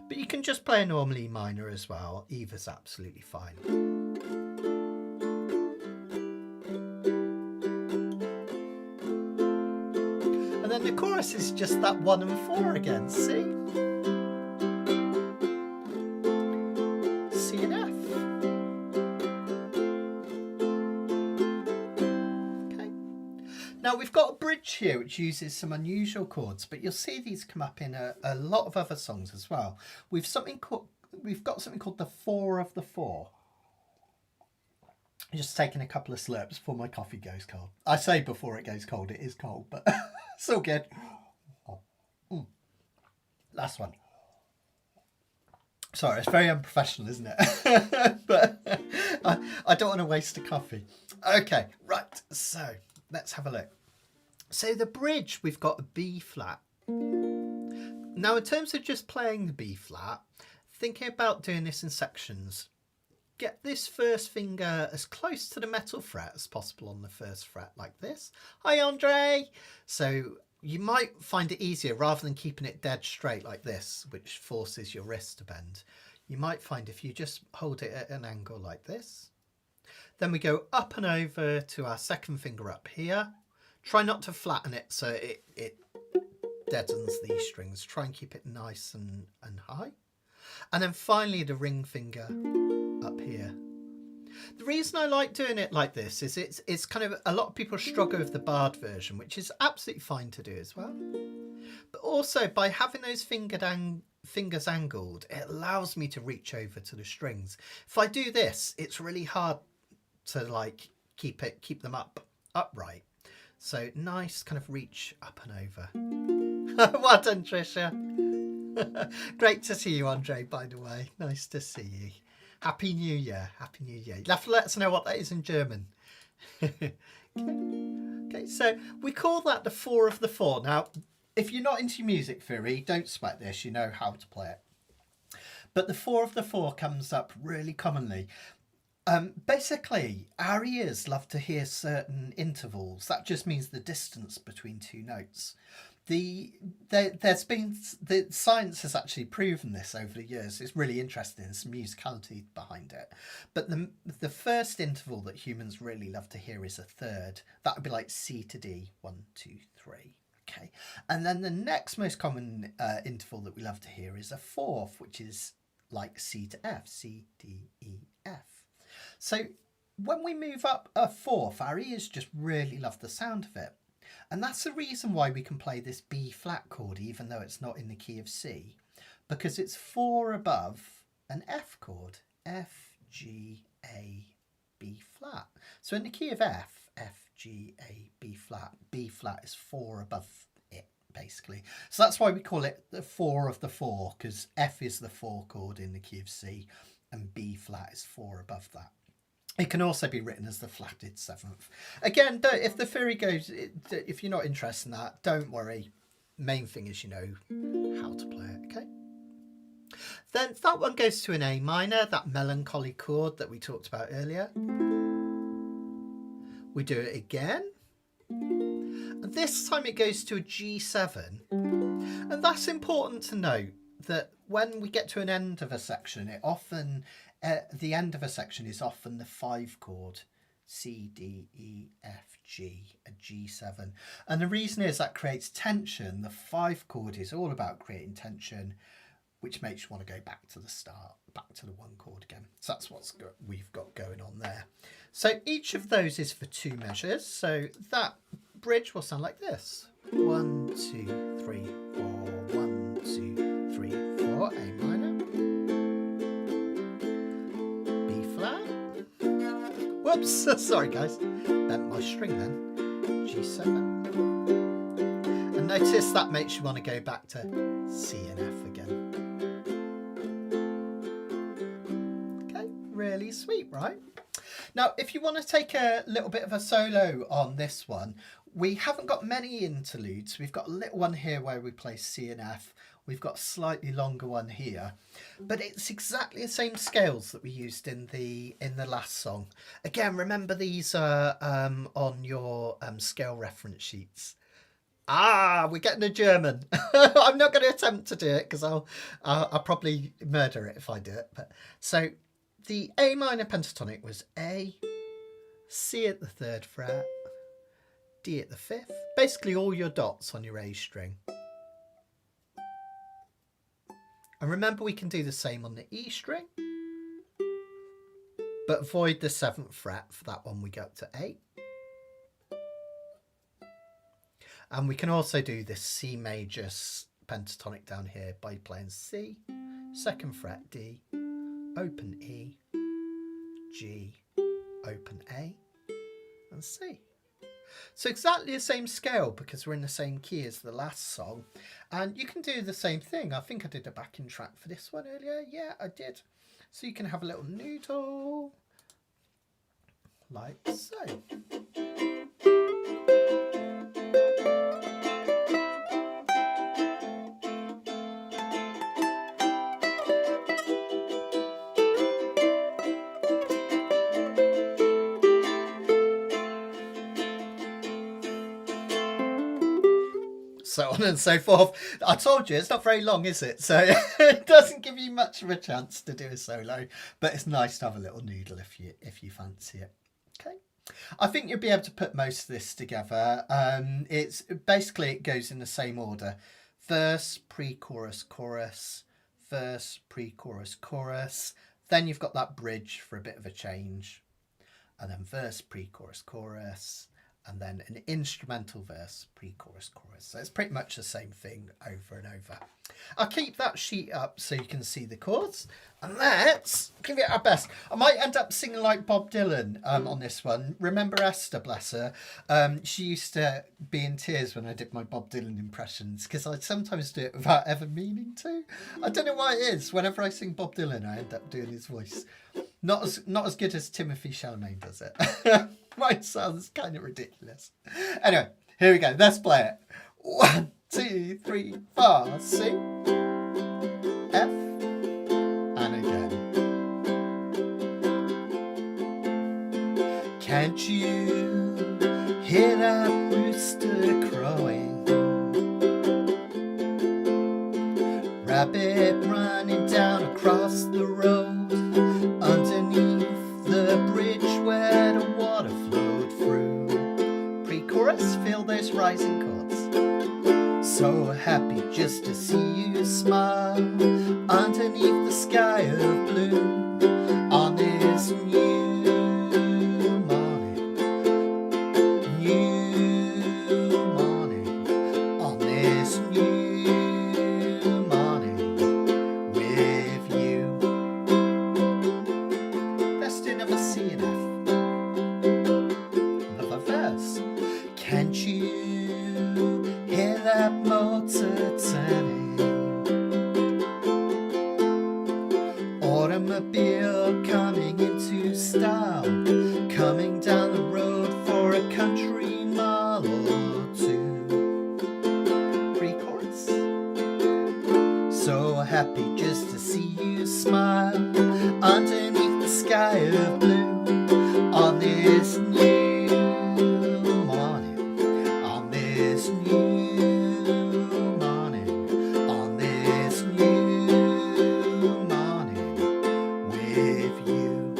But you can just play a normal E minor as well. Either's absolutely fine. And then the chorus is just that 1 and 4 again. C. C and F. Okay. Now we've got a bridge here which uses some unusual chords, but you'll see these come up in a lot of other songs as well. We've got something called the 4 of the 4. I'm just taking a couple of slurps before my coffee goes cold. I say before it goes cold, it is cold, but it's all good. Last one. Sorry, it's very unprofessional, isn't it? But I don't want to waste a coffee. Okay, right, so let's have a look. So the bridge, we've got a B flat. Now in terms of just playing the B flat, thinking about doing this in sections, get this first finger as close to the metal fret as possible on the first fret like this. Hi Andre! So you might find it easier rather than keeping it dead straight like this, which forces your wrist to bend. You might find if you just hold it at an angle like this. Then we go up and over to our second finger up here. Try not to flatten it so it deadens these strings. Try and keep it nice and high. And then finally the ring finger up here. The reason I like doing it like this is it's kind of, a lot of people struggle with the barred version, which is absolutely fine to do as well. But also by having those fingers angled, it allows me to reach over to the strings. If I do this, it's really hard to like keep them upright. So nice kind of reach up and over. Well done, Trisha. Great to see you, Andre, by the way. Nice to see you. Happy New Year. Happy New Year. You'll have to let us know what that is in German. Okay, so we call that the 4 of the 4. Now, if you're not into music theory, don't sweat this. You know how to play it. But the 4 of the 4 comes up really commonly. Basically, our ears love to hear certain intervals. That just means the distance between two notes. There's been the science has actually proven this over the years. It's really interesting. There's some musicality behind it. But the first interval that humans really love to hear is a third. That would be like C to D, 1, 2, 3. Okay, and then the next most common interval that we love to hear is a fourth, which is like C to F, C, D, E, F. So when we move up a fourth, our ears just really love the sound of it. And that's the reason why we can play this B flat chord, even though it's not in the key of C, because it's 4 above an F chord, F, G, A, B flat. So in the key of F, F, G, A, B flat is 4 above it, basically. So that's why we call it the 4 of the 4, because F is the 4 chord in the key of C, and B flat is 4 above that. It can also be written as the flatted 7th. Again, if the theory goes, if you're not interested in that, don't worry. Main thing is you know how to play it, okay? Then that one goes to an A minor, that melancholy chord that we talked about earlier. We do it again. And this time it goes to a G7. And that's important to note that when we get to an end of a section, it often... the end of a section is often the 5 chord, C, D, E, F, G, a G7. And the reason is that creates tension. The 5 chord is all about creating tension, which makes you want to go back to the start, back to the 1 chord again. So that's what we've got going on there. So each of those is for 2 measures. So that bridge will sound like this. 1, 2, 3, 4, 1, 2, 3, 4, A minor. Whoops, sorry guys, bent my string then. G7. And notice that makes you want to go back to C and F again. Okay, really sweet, right? Now, if you want to take a little bit of a solo on this one, we haven't got many interludes. We've got a little one here where we play C and F. We've got a slightly longer one here, but it's exactly the same scales that we used in the last song. Again, remember these are on your scale reference sheets. Ah, we're getting a German. I'm not going to attempt to do it because I'll probably murder it if I do it. But so the A minor pentatonic was A, C at the 3rd fret, D at the 5th. Basically all your dots on your A string. And remember, we can do the same on the E string, but avoid the 7th fret. For that one, we go up to A. And we can also do this C major pentatonic down here by playing C, 2nd fret D, open E, G, open A, and C. So exactly the same scale because we're in the same key as the last song. And you can do the same thing. I think I did a backing track for this one earlier. Yeah, I did. So you can have a little noodle like so. So on and so forth. I told you, it's not very long, is it? So it doesn't give you much of a chance to do a solo, but it's nice to have a little noodle if you fancy it. Okay. I think you'll be able to put most of this together. It's basically, it goes in the same order. Verse, pre-chorus, chorus, verse, pre-chorus, chorus. Then you've got that bridge for a bit of a change. And then verse, pre-chorus, chorus. And then an instrumental verse, pre-chorus, chorus. So it's pretty much the same thing over and over. I'll keep that sheet up so you can see the chords. And let's give it our best. I might end up singing like Bob Dylan on this one. Remember Esther, bless her? She used to be in tears when I did my Bob Dylan impressions because I sometimes do it without ever meaning to. I don't know why it is. Whenever I sing Bob Dylan, I end up doing his voice. Not as good as Timothy Chalamet does it. Mine sounds kind of ridiculous. Anyway, here we go. Let's play it. 1, 2, 3, 4. C, F, and again. Can't you hear that rooster crowing? Rabbit running down across the road underneath the bridge where the water flowed through. Pre-chorus, feel those rising chords. So happy just to see you smile underneath the sky of blue on this new that motor turning, automobile coming into style, coming down the road for a country mile or two. Pre-chorus. So happy just to see you smile underneath the sky of blue on this new morning, on this new morning, on this new morning with you.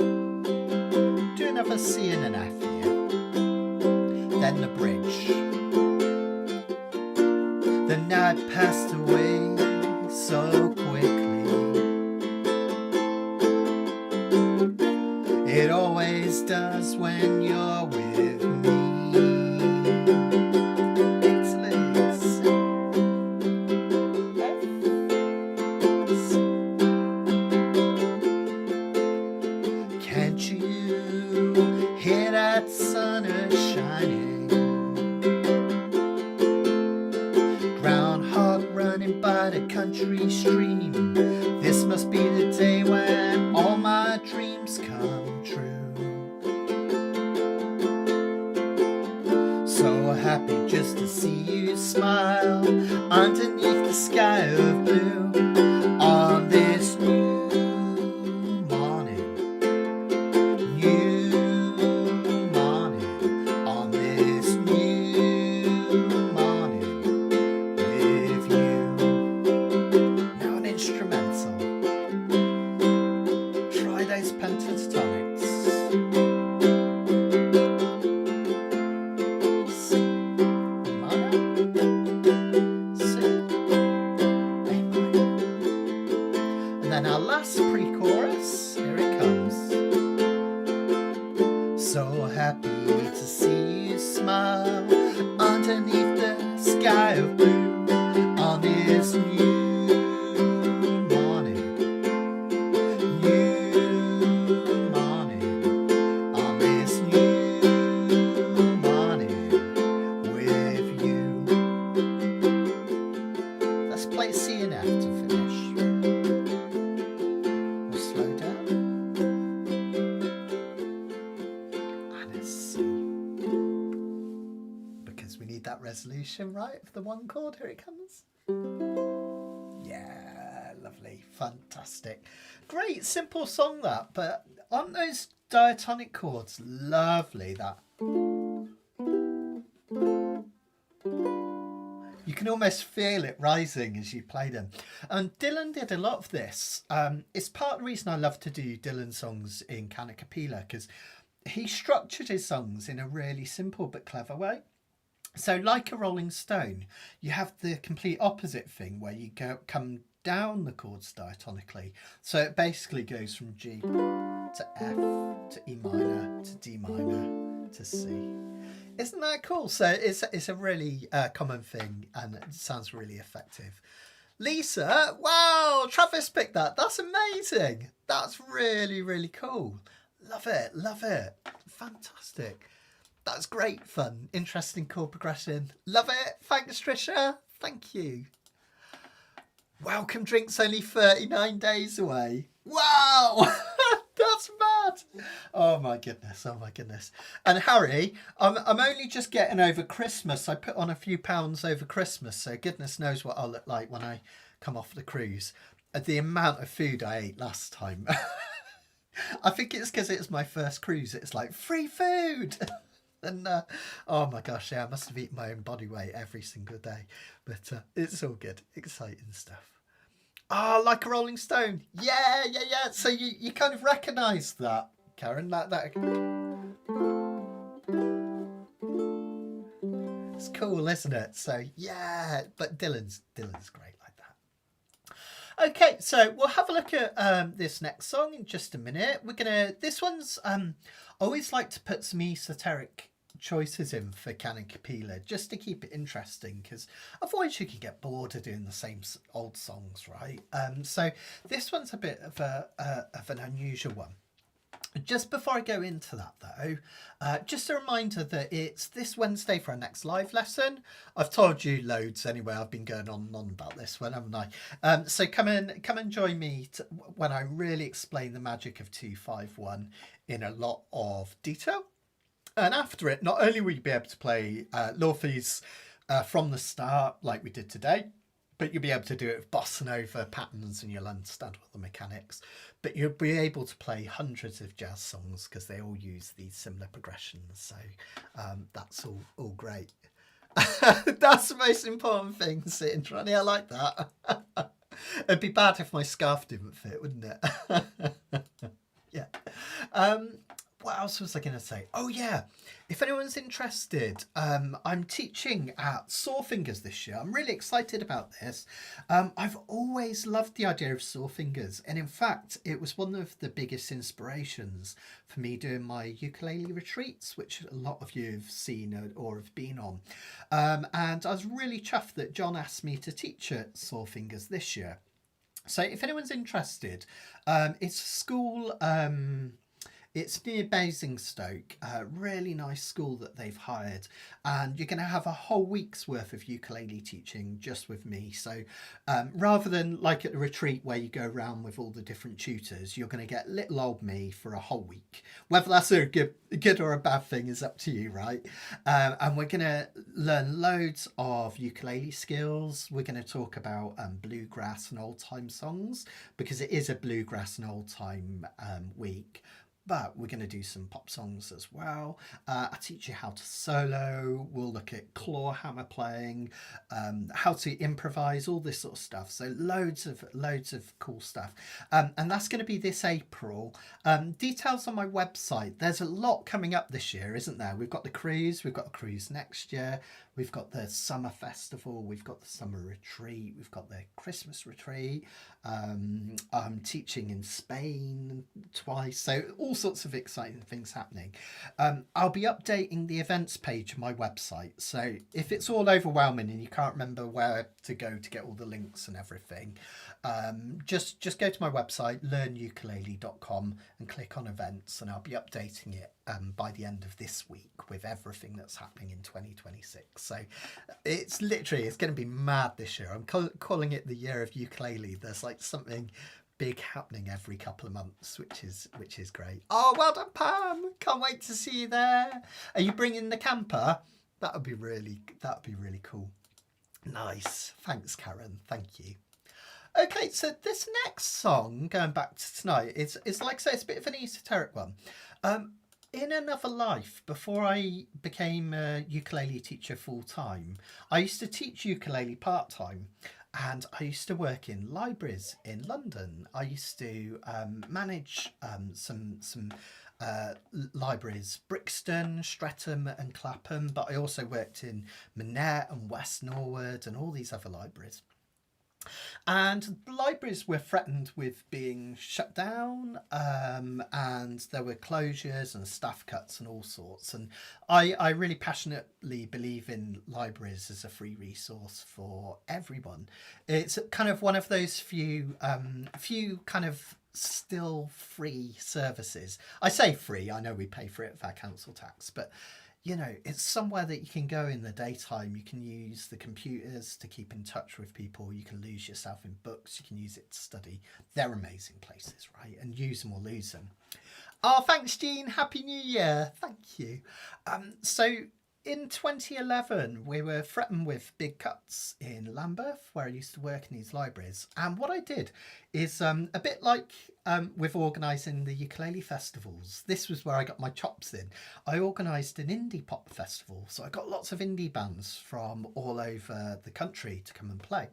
Do another C and an F here, then the bridge. The night passed away so quickly. It always does when you're with me. Can't you hear that sun is shining? Groundhog running by the country stream. This must be the day when all my dreams come true. So happy just to see you smile underneath the sky of blue on this new morning, on this new morning with you. Now an instrumental. Try those pentatonics. C minor, C, A minor. And then our last pre-chorus, here it comes. So happy to see you smile underneath the sky of blue on this new morning, on this new morning with you. Let's play C and F to finish. We'll slow down. And a C. Because we need that resolution, right? For the one chord, here it comes. Yeah, lovely, fantastic. Great, simple song that, but aren't those diatonic chords lovely? That you can almost feel it rising as you play them. And Dylan did a lot of this. It's part of the reason I love to do Dylan songs in Kanikapila, because he structured his songs in a really simple but clever way. So like a Rolling Stone, you have the complete opposite thing where you come down the chords diatonically. So it basically goes from G to F to E minor to D minor to C. Isn't that cool? So it's a really common thing, and it sounds really effective. Lisa, wow, Travis picked that. That's amazing. That's really, really cool. Love it, love it. Fantastic. That's great fun. Interesting chord progression. Love it. Thanks, Trisha. Thank you. Welcome drinks only 39 days away. Wow. That's mad. Oh my goodness. Oh my goodness. And Harry, I'm only just getting over Christmas. I put on a few pounds over Christmas, so goodness knows what I'll look like when I come off the cruise. The amount of food I ate last time. I think it's because it was my first cruise. It's like free food. And oh my gosh, yeah, I must have eaten my own body weight every single day. But it's all good. Exciting stuff. Ah, like a Rolling Stone. Yeah. So you kind of recognise that, Karen. That. It's cool, isn't it? So yeah, but Dylan's great like that. Okay, so we'll have a look at this next song in just a minute. This one's I always like to put some esoteric choices in for Kanikapila just to keep it interesting, because otherwise you can get bored of doing the same old songs, right? So this one's a bit of an unusual one. Just before I go into that though, just a reminder that it's this Wednesday for our next live lesson. I've told you loads anyway. I've been going on and on about this one, haven't I? So come and join me when I really explain the magic of 251 in a lot of detail. And after it, not only will you be able to play Laufey's from the start like we did today, but you'll be able to do it with bossa nova patterns and you'll understand all the mechanics. But you'll be able to play hundreds of jazz songs because they all use these similar progressions. So that's all great. That's the most important thing, sitting Ronnie. I like that. It'd be bad if my scarf didn't fit, wouldn't it? Yeah. What else was I going to say? Oh yeah, if anyone's interested, I'm teaching at Sore Fingers this year. I'm really excited about this. I've always loved the idea of Sore Fingers, and in fact it was one of the biggest inspirations for me doing my ukulele retreats, which a lot of you have seen or have been on. And I was really chuffed that John asked me to teach at Sore Fingers this year. So if anyone's interested, it's a school, it's near Basingstoke, a really nice school that they've hired, and you're going to have a whole week's worth of ukulele teaching just with me. So rather than like at the retreat where you go around with all the different tutors, you're going to get little old me for a whole week. Whether that's a good or a bad thing is up to you, right? And we're going to learn loads of ukulele skills. We're going to talk about bluegrass and old time songs because it is a bluegrass and old time week. But we're going to do some pop songs as well. I teach you how to solo. We'll look at claw hammer playing, how to improvise, all this sort of stuff. So loads of cool stuff. And that's going to be this April. Details on my website. There's a lot coming up this year, isn't there? We've got the cruise. We've got a cruise next year. We've got the summer festival. We've got the summer retreat. We've got the Christmas retreat. I'm teaching in Spain twice. So all sorts of exciting things happening. I'll be updating the events page on my website. So if it's all overwhelming and you can't remember where to go to get all the links and everything, just go to my website, learnukulele.com, and click on events, and I'll be updating it by the end of this week with everything that's happening in 2026. So it's going to be mad this year. I'm calling it the year of ukulele. There's like something big happening every couple of months, which is great. Oh, well done, Pam! Can't wait to see you there. Are you bringing the camper? That would be really cool. Nice. Thanks, Karen. Thank you. Okay, so this next song, going back to tonight, is like I say, it's a bit of an esoteric one. In another life, before I became a ukulele teacher full time, I used to teach ukulele part time, and I used to work in libraries in London. I used to manage some libraries, Brixton, Streatham and Clapham, but I also worked in Manette and West Norwood and all these other libraries. And the libraries were threatened with being shut down, and there were closures and staff cuts and all sorts. And I really passionately believe in libraries as a free resource for everyone. It's kind of one of those few kind of still free services. I say free, I know we pay for it with our council tax, but you know, it's somewhere that you can go in the daytime. You can use the computers to keep in touch with people. You can lose yourself in books. You can use it to study. They're amazing places, right? And use them or lose them. Oh, thanks, Jean. Happy New Year. Thank you. So in 2011, we were threatened with big cuts in Lambeth, where I used to work in these libraries. And what I did is a bit like with organising the ukulele festivals. This was where I got my chops in. I organised an indie pop festival. So I got lots of indie bands from all over the country to come and play.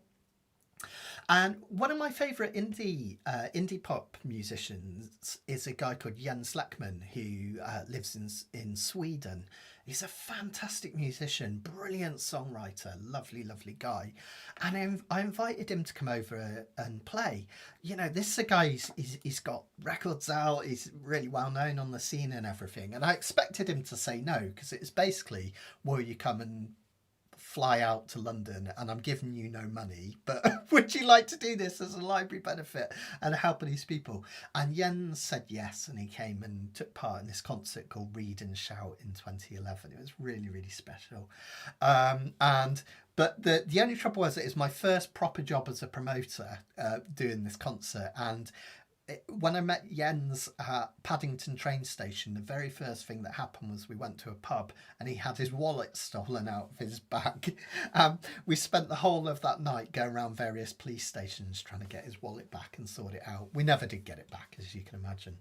And one of my favourite indie pop musicians is a guy called Jens Lekman, who lives in Sweden. He's a fantastic musician, brilliant songwriter, lovely, lovely guy. And I invited him to come over and play. You know, this is a guy, he's got records out, he's really well known on the scene and everything. And I expected him to say no, because it's basically, will you come and fly out to London and I'm giving you no money, but would you like to do this as a library benefit and help these people? And Jens said yes, and he came and took part in this concert called Read and Shout in 2011. It was really, really special. But the only trouble was that it was my first proper job as a promoter doing this concert. And when I met Jens at Paddington train station, the very first thing that happened was we went to a pub and he had his wallet stolen out of his bag. We spent the whole of that night going around various police stations trying to get his wallet back and sort it out. We never did get it back, as you can imagine.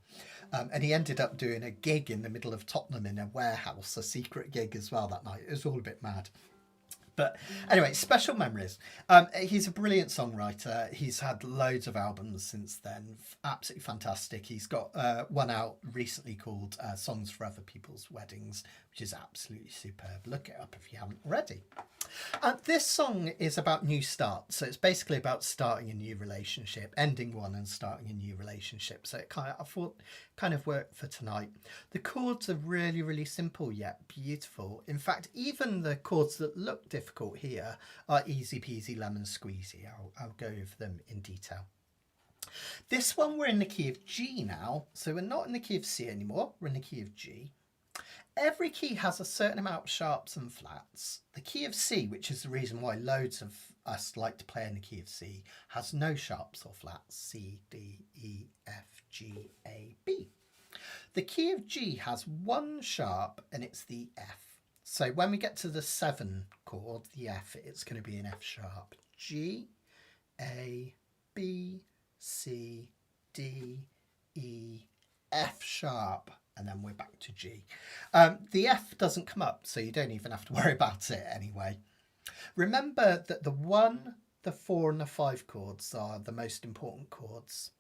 And he ended up doing a gig in the middle of Tottenham in a warehouse, a secret gig as well that night. It was all a bit mad. But anyway, special memories. He's a brilliant songwriter. He's had loads of albums since then. Absolutely fantastic. He's got one out recently called Songs for Other People's Weddings, which is absolutely superb. Look it up if you haven't already. This song is about new starts. So it's basically about starting a new relationship, ending one and starting a new relationship. So I thought kind of worked for tonight. The chords are really, really simple yet beautiful. In fact, even the chords that look difficult here are easy peasy lemon squeezy. I'll go over them in detail. This one we're in the key of G now. So we're not in the key of C anymore. We're in the key of G. Every key has a certain amount of sharps and flats. The key of C, which is the reason why loads of us like to play in the key of C, has no sharps or flats. C, D, E, F, G, A, B. The key of G has one sharp and it's the F. So when we get to the 7 chord, the F, it's going to be an F sharp. G, A, B, C, D, E, F sharp. And then we're back to G. The F doesn't come up, so you don't even have to worry about it anyway. Remember that the 1, the 4 and the 5 chords are the most important chords.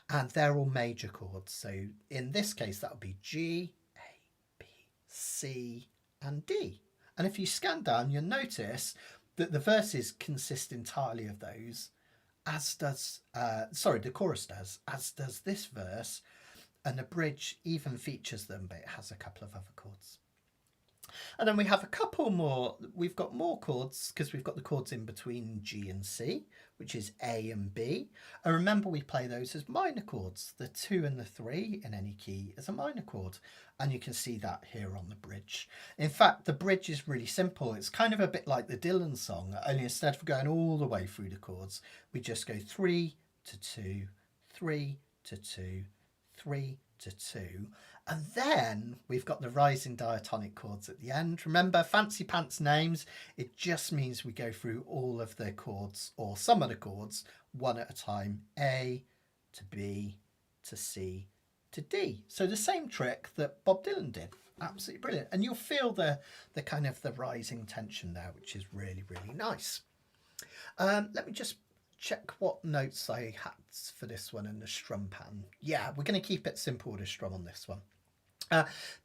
And they're all major chords. So in this case, that would be G, A, B, C and D. And if you scan down, you'll notice that the verses consist entirely of those, as does, the chorus does, as does this verse. And the bridge even features them, but it has a couple of other chords. And then we have a couple more. We've got more chords because we've got the chords in between G and C, which is A and B. And remember, we play those as minor chords. The 2 and the 3 in any key is a minor chord. And you can see that here on the bridge. In fact, the bridge is really simple. It's kind of a bit like the Dylan song, only instead of going all the way through the chords, we just go 3 to 2, 3 to 2, 3 to 2, and then we've got the rising diatonic chords at the end. Remember, fancy pants names, it just means we go through all of the chords, or some of the chords, one at a time. A to B to C to D. So the same trick that Bob Dylan did. Absolutely brilliant. And you'll feel the kind of the rising tension there, which is really, really nice. Let me just check what notes I had for this one and the strum pattern. Yeah, we're going to keep it simple with the strum on this one.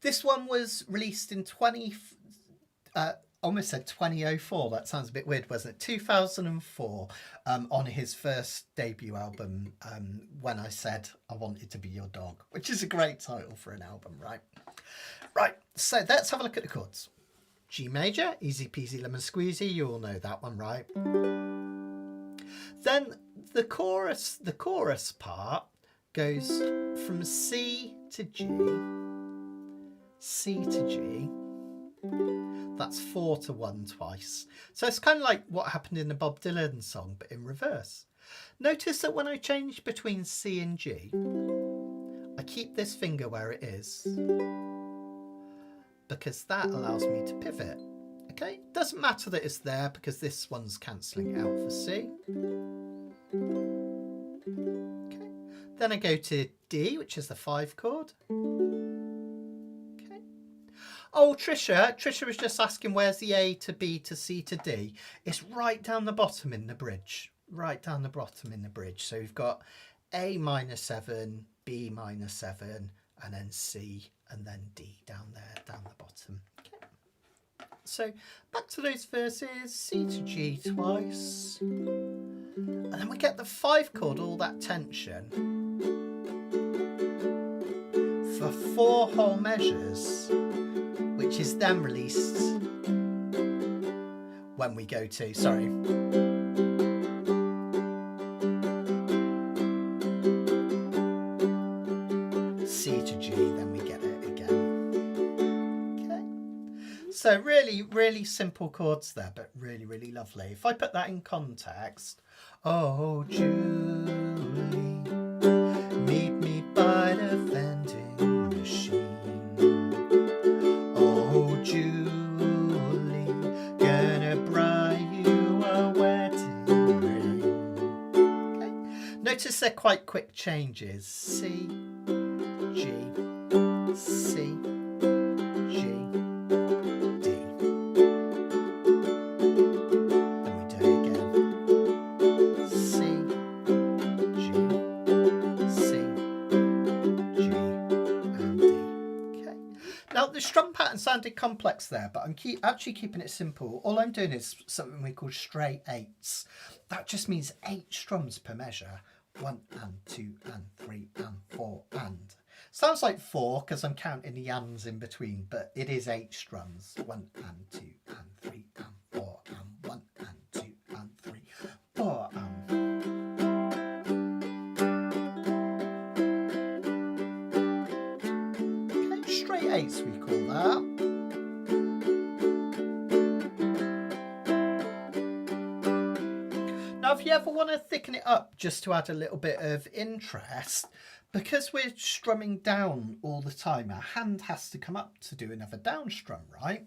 This one was released in 2004. That sounds a bit weird, wasn't it? 2004, on his first debut album, When I Said I Wanted to Be Your Dog, which is a great title for an album, right? Right, so let's have a look at the chords. G major, easy peasy lemon squeezy, you all know that one, right? Then the chorus part goes from C to G, C to G. That's 4 to 1 twice. So it's kind of like what happened in the Bob Dylan song, but in reverse. Notice that when I change between C and G, I keep this finger where it is, because that allows me to pivot. Okay, doesn't matter that it's there because this one's cancelling out for C. Okay, then I go to D, which is the 5 chord. Okay. Oh, Trisha was just asking where's the A to B to C to D. It's right down the bottom in the bridge. Right down the bottom in the bridge. So we've got A minor 7, B minor 7, and then C, and then D down there, down the bottom. So back to those verses, C to G twice, and then we get the 5 chord, all that tension, for 4 whole measures, which is then released when we go to, sorry. C to G, then we get it again. Okay. So really, really simple chords there, but really, really lovely. If I put that in context, oh, Julie, meet me by the vending machine. Oh, Julie, gonna buy you a wedding ring. Okay. Notice they're quite quick changes. C, G, C, G, D. Then we do it again. C, G, C, G, and D. Okay. Now the strum pattern sounded complex there, but I'm actually keeping it simple. All I'm doing is something we call straight eights. That just means 8 strums per measure. 1 and 2 and 3 and 4 and. Sounds like 4 because I'm counting the ands in between, but it is 8 strums. 1 and 2 and 3 and 4 and 1 and 2 and 3, 4 and. Okay, straight eights we call that. Now, if you ever want to thicken it up just to add a little bit of interest, because we're strumming down all the time, our hand has to come up to do another down strum, right?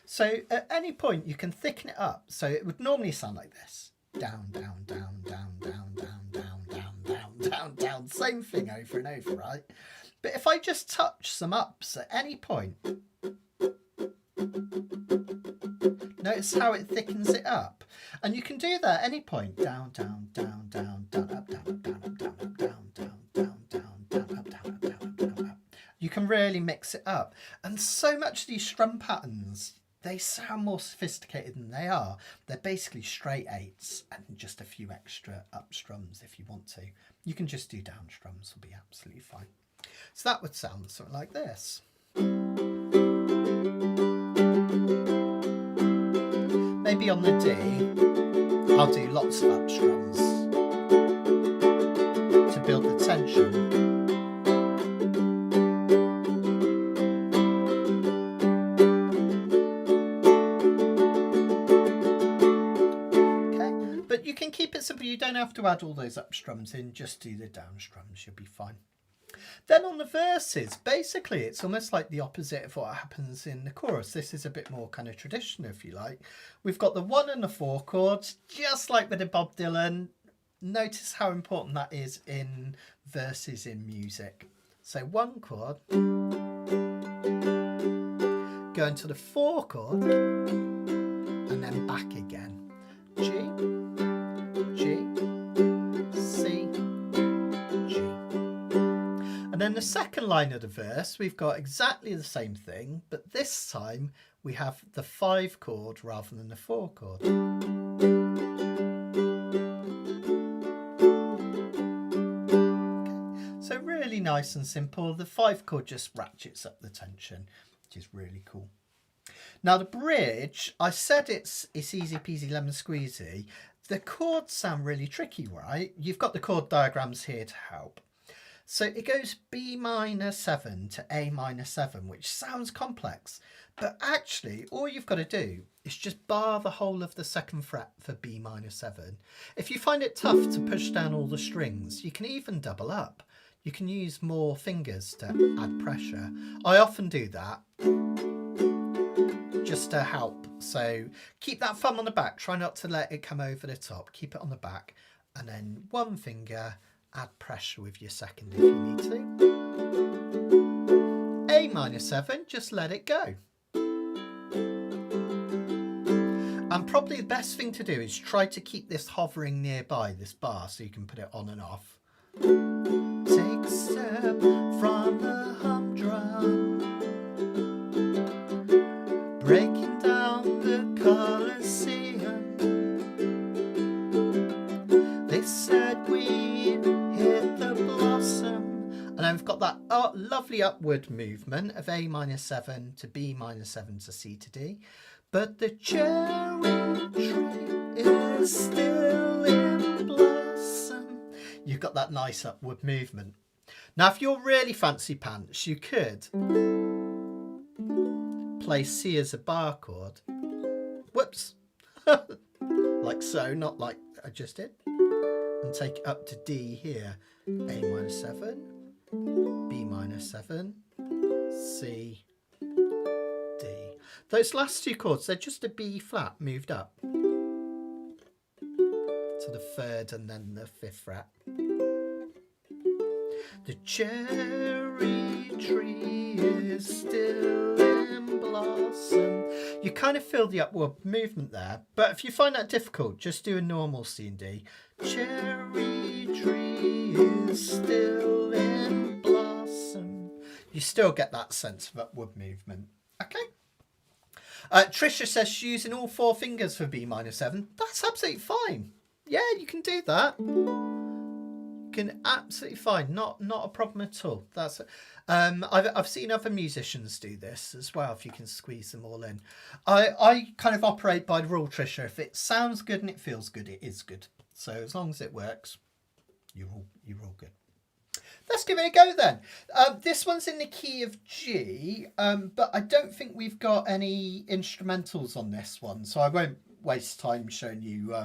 So at any point you can thicken it up. So it would normally sound like this. Down, down, down, down, down, down, down, down, down, down, down. Same thing over and over, right? But if I just touch some ups at any point, notice how it thickens it up. And you can do that at any point. Down, down, down, down, down, up, down, up, down, up, down, up, down, down, down, down, down, up, down, up, down, up, down, up. You can really mix it up. And so much of these strum patterns, they sound more sophisticated than they are. They're basically straight eights and just a few extra up strums if you want to. You can just do down strums, will be absolutely fine. So that would sound something like this. Maybe on the D, I'll do lots of up strums to build the tension. Okay, but you can keep it simple. You don't have to add all those up strums in, just do the down strums, you'll be fine. Then on the verses, basically it's almost like the opposite of what happens in the chorus. This is a bit more kind of traditional, if you like. We've got the 1 and the 4 chords, just like with the Bob Dylan. Notice how important that is in verses in music. So 1 chord, go into the 4 chord, and then back again. G, G, C, G. And then the second line of the verse, we've got exactly the same thing, but this time we have the 5 chord rather than the 4 chord. Okay. So really nice and simple. The 5 chord just ratchets up the tension, which is really cool. Now the bridge, I said it's easy peasy lemon squeezy. The chords sound really tricky, right? You've got the chord diagrams here to help. So it goes B minor 7 to A minor 7, which sounds complex, but actually all you've got to do is just bar the whole of the 2nd fret for B minor 7. If you find it tough to push down all the strings, you can even double up. You can use more fingers to add pressure. I often do that just to help. So keep that thumb on the back, try not to let it come over the top, keep it on the back, and then 1 finger, add pressure with your 2nd if you need to. A minor 7, just let it go. And probably the best thing to do is try to keep this hovering nearby, this bar, so you can put it on and off. Take a step from the humdrum, breaking down the Colosseum. They said we'd hit the blossom. And then we've got that lovely upward movement of A minor 7 to B minor 7 to C to D. but the cherry tree is still in blossom. You've got that nice upward movement. Now, if you're really fancy pants, you could play C as a bar chord. Whoops. Like so, not like I just did. And take it up to D here. A minor 7, B minor 7, C, D. Those last two chords, they're just a B flat moved up to the 3rd and then the 5th fret. The cherry tree is still in blossom. You kind of feel the upward movement there, but if you find that difficult, just do a normal C and D. Cherry tree is still in blossom. You still get that sense of upward movement. Okay. Trisha says she's using all 4 fingers for B minor 7. That's absolutely fine. Yeah, you can do that. Can absolutely fine, not a problem at all. That's I've seen other musicians do this as well, if you can squeeze them all in. I kind of operate by the rule, Trisha. If it sounds good and it feels good, it is good. So as long as it works, you're all good. Let's give it a go then. This one's in the key of G, but I don't think we've got any instrumentals on this one, so I won't waste time showing you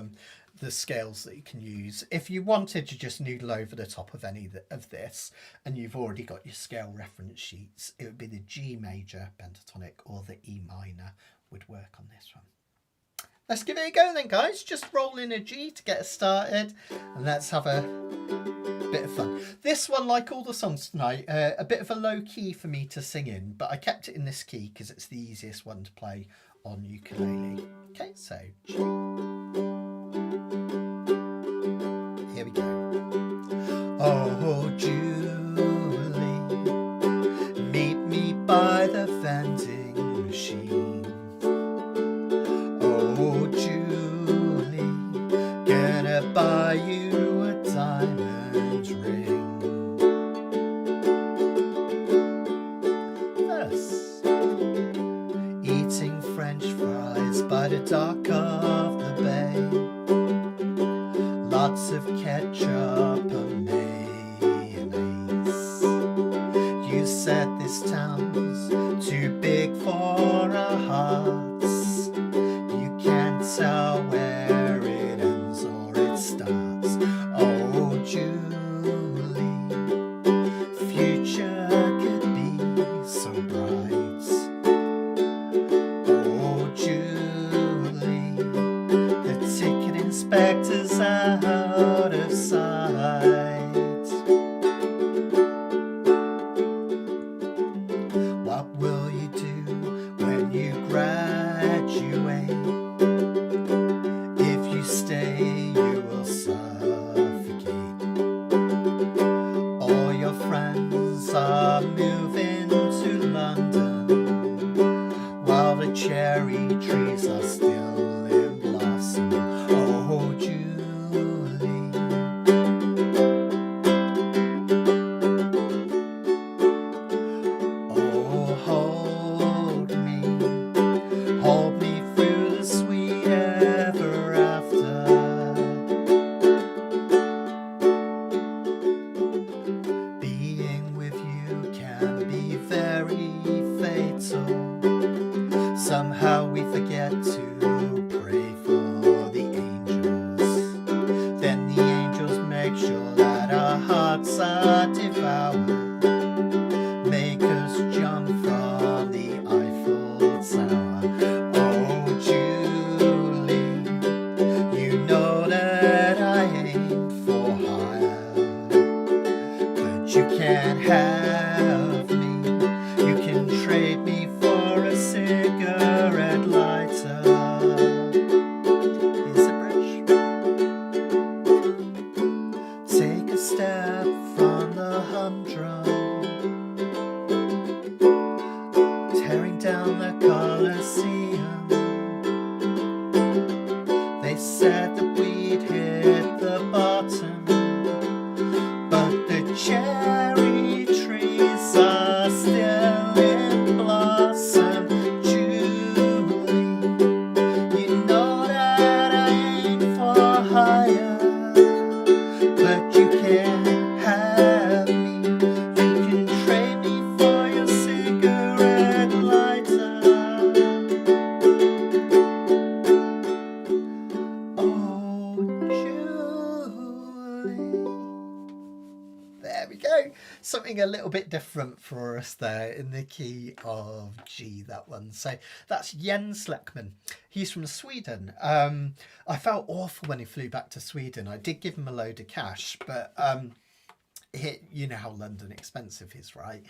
the scales that you can use. If you wanted to just noodle over the top of any of this, and you've already got your scale reference sheets, it would be the G major pentatonic or the E minor would work on this one. Let's give it a go then, guys. Just roll in a G to get us started, and let's have a bit of fun. This one, like all the songs tonight, a bit of a low key for me to sing in, but I kept it in this key because it's the easiest one to play on ukulele. Okay, so G. Here we go. Oh, Julie, meet me by the vending machine. Oh, Julie, gonna buy you a diamond ring. Thus, eating French fries by the dock of the bay. Lots of ketchup and mayonnaise. You said this town's too big for our hearts. You can't tell where it ends or it starts. Oh, Julie, future could be so bright. Oh, Julie, the ticket inspector's out of sight. What will you do when you graduate? If you stay, you will suffocate. All your friends are moving to London, while the cherry trees are still in blossom. Oh, Julie, oh, hold me through the sweet ever after. higher, but you can't have me. You can trade me for your cigarette lighter. Oh, Julie. There we go. Something a little bit different for us there in the key of G, that one. So that's Jens Lekman. He's from Sweden. I felt awful when he flew back to Sweden. I did give him a load of cash, but you know how London expensive is, right?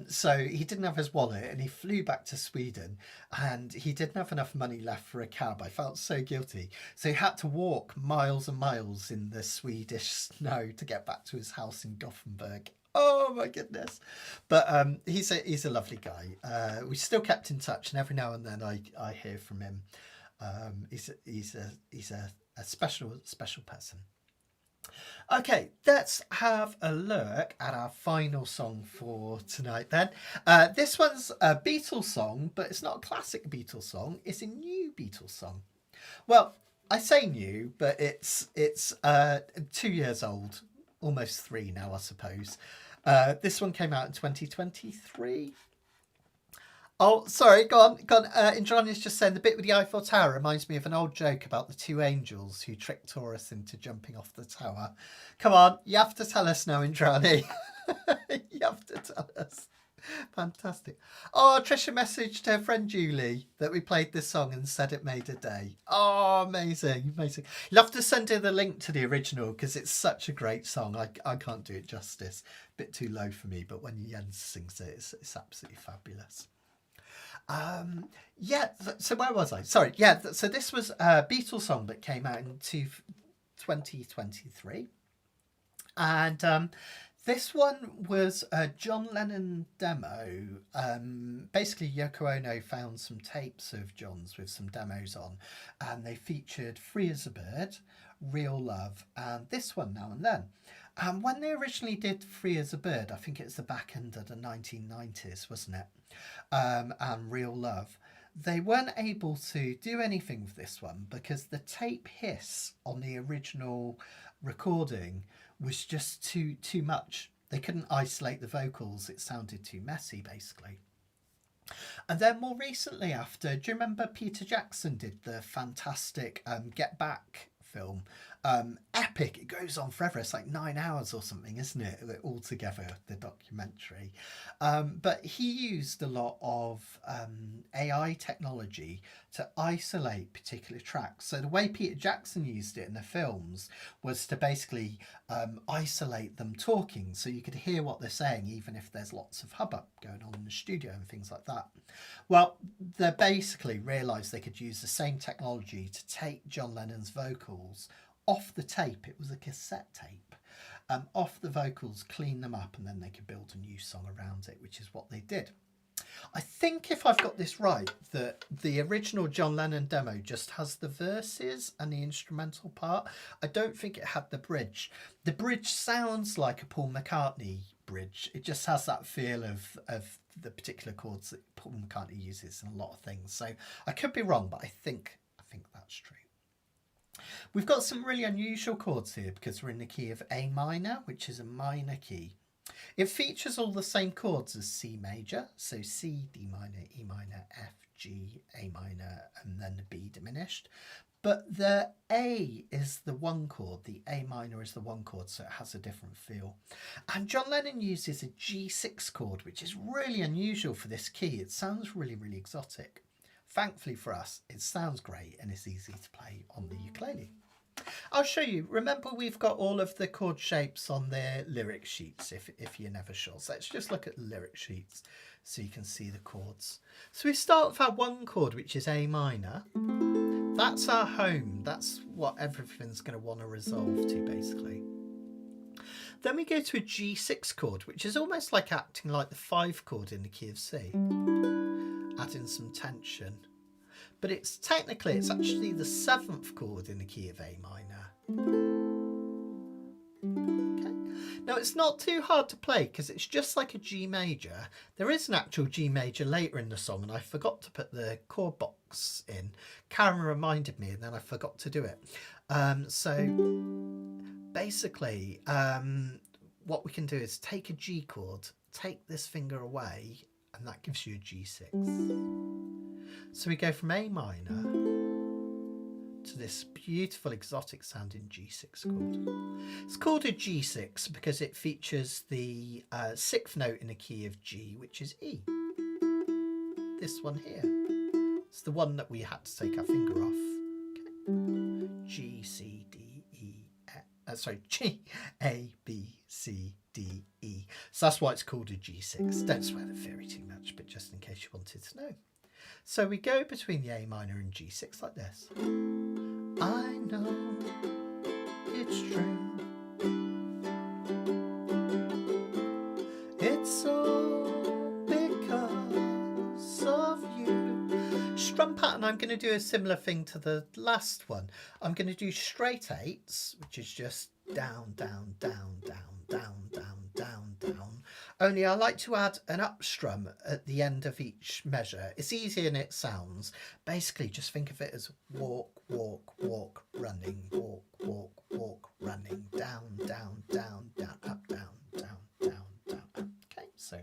So he didn't have his wallet and he flew back to Sweden and he didn't have enough money left for a cab. I felt so guilty. So he had to walk miles and miles in the Swedish snow to get back to his house in Gothenburg. Oh my goodness. But he's a lovely guy. We still kept in touch and every now and then I hear from him. He's a special person. Okay, let's have a look at our final song for tonight then. This one's a Beatles song, but it's not a classic Beatles song. It's a new Beatles song. Well, I say new, but it's 2 years old, almost 3 now, I suppose. This one came out in 2023. Oh, sorry, go on. Indrani's just saying the bit with the Eiffel Tower reminds me of an old joke about the 2 angels who tricked Taurus into jumping off the tower. Come on, you have to tell us now, Indrani. You have to tell us. Fantastic. Oh, Trisha messaged her friend Julie that we played this song and said it made her day. Oh, amazing, amazing. You'll have to send her the link to the original because it's such a great song. I can't do it justice. A bit too low for me, but when Jens sings it, it's absolutely fabulous. Yeah, so where was I? Sorry, yeah, so this was a Beatles song that came out in 2023. And this one was a John Lennon demo. Basically, Yoko Ono found some tapes of John's with some demos on, and they featured Free as a Bird, Real Love, and this one Now and Then. And when they originally did Free as a Bird, I think it's the back end of the 1990s, wasn't it? And Real Love, they weren't able to do anything with this one because the tape hiss on the original recording was just too much. They couldn't isolate the vocals. It sounded too messy, basically. And then more recently after, do you remember Peter Jackson did the fantastic Get Back film? Epic. It goes on forever. It's like 9 hours or something, isn't it? All together, the documentary. But he used a lot of AI technology to isolate particular tracks. So the way Peter Jackson used it in the films was to basically isolate them talking, so you could hear what they're saying even if there's lots of hubbub going on in the studio and things like that. Well, they basically realised they could use the same technology to take John Lennon's vocals off the tape. It was a cassette tape. Off the vocals, clean them up, and then they could build a new song around it, which is what they did. I think if I've got this right, that the original John Lennon demo just has the verses and the instrumental part. I don't think it had the bridge. The bridge sounds like a Paul McCartney bridge. It just has that feel of the particular chords that Paul McCartney uses in a lot of things. So I could be wrong, but I think that's true. We've got some really unusual chords here because we're in the key of A minor, which is a minor key. It features all the same chords as C major, so C, D minor, E minor, F, G, A minor, and then the B diminished. But the A is the 1 chord, the A minor is the 1 chord, so it has a different feel. And John Lennon uses a G6 chord, which is really unusual for this key. It sounds really, really exotic. Thankfully for us, it sounds great and it's easy to play on the ukulele. I'll show you. Remember, we've got all of the chord shapes on the lyric sheets if you're never sure. So let's just look at the lyric sheets so you can see the chords. So we start with our 1 chord, which is A minor. That's our home. That's what everything's going to want to resolve to, basically. Then we go to a G6 chord, which is almost like acting like the 5 chord in the key of C, adding some tension. But it's actually the 7th chord in the key of A minor. Okay. Now it's not too hard to play because it's just like a G major. There is an actual G major later in the song and I forgot to put the chord box in. Karen reminded me and then I forgot to do it. So basically, what we can do is take a G chord, take this finger away, and that gives you a G6. So we go from A minor to this beautiful exotic sounding G6 chord. It's called a G6 because it features the sixth note in a key of G, which is E. This one here. It's the one that we had to take our finger off. Okay. G, C, D, E, G, A, B, C, D, E. So that's why it's called a G6. Don't swear the theory too much, but just in case you wanted to know. So we go between the A minor and G6 like this. I know it's true. It's all because of you. Strum pattern, I'm going to do a similar thing to the last one. I'm going to do straight eights, which is just down, down, down, down, down, down, down, down. Only I like to add an up strum at the end of each measure. It's easy and it sounds. Basically, just think of it as walk, walk, walk, running, walk, walk, walk, running, down, down, down, down, up, down, down, down, down, up. Okay, so.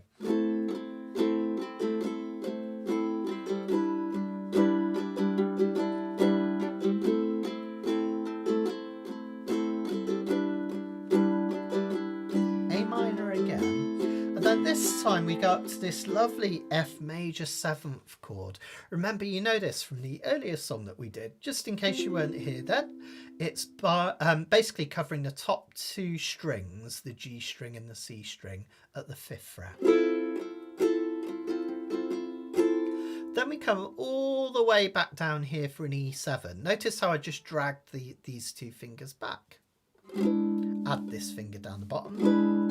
This time we go up to this lovely F major 7th chord. Remember, you know this from the earlier song that we did, just in case you weren't here then. It's basically covering the top two strings, the G string and the C string, at the 5th fret. Then we come all the way back down here for an E7. Notice how I just dragged these two fingers back. Add this finger down the bottom.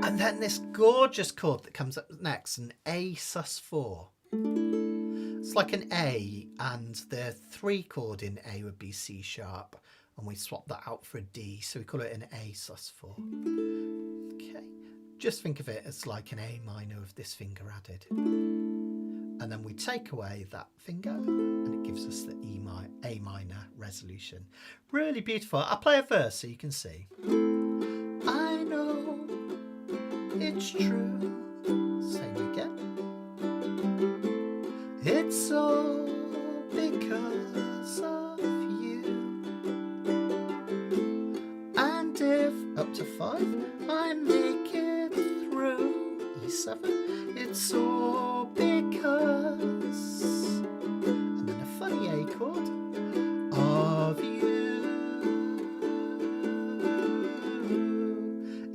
And then this gorgeous chord that comes up next, an A sus4. It's like an A, and the 3 chord in A would be C sharp, and we swap that out for a D, so we call it an A sus4. Okay, just think of it as like an A minor with this finger added. And then we take away that finger, and it gives us the A minor resolution. Really beautiful. I'll play a verse so you can see. I know it's true. Same again. It's all because of you. And if up to 5 I make it through E7, it's all because. And then a funny A chord of you.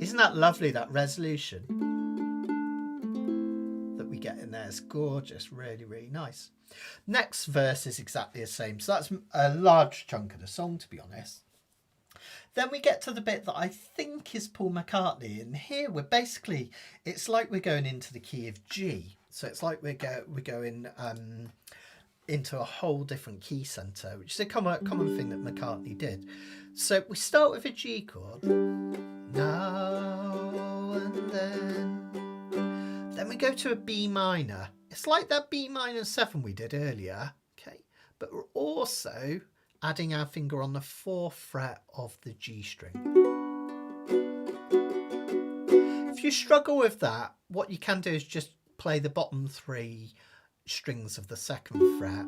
Isn't that lovely, that resolution that we get in there? It's gorgeous, really, really nice. Next verse is exactly the same. So that's a large chunk of the song, to be honest. Then we get to the bit that I think is Paul McCartney. And here we're basically, it's like we're going into the key of G. So it's like we're going into a whole different key centre, which is a common thing that McCartney did. So we start with a G chord. Now and then we go to a B minor. It's like that B minor 7 we did earlier, okay? But we're also adding our finger on the 4th fret of the G string. If you struggle with that, what you can do is just play the bottom 3 strings of the 2nd fret,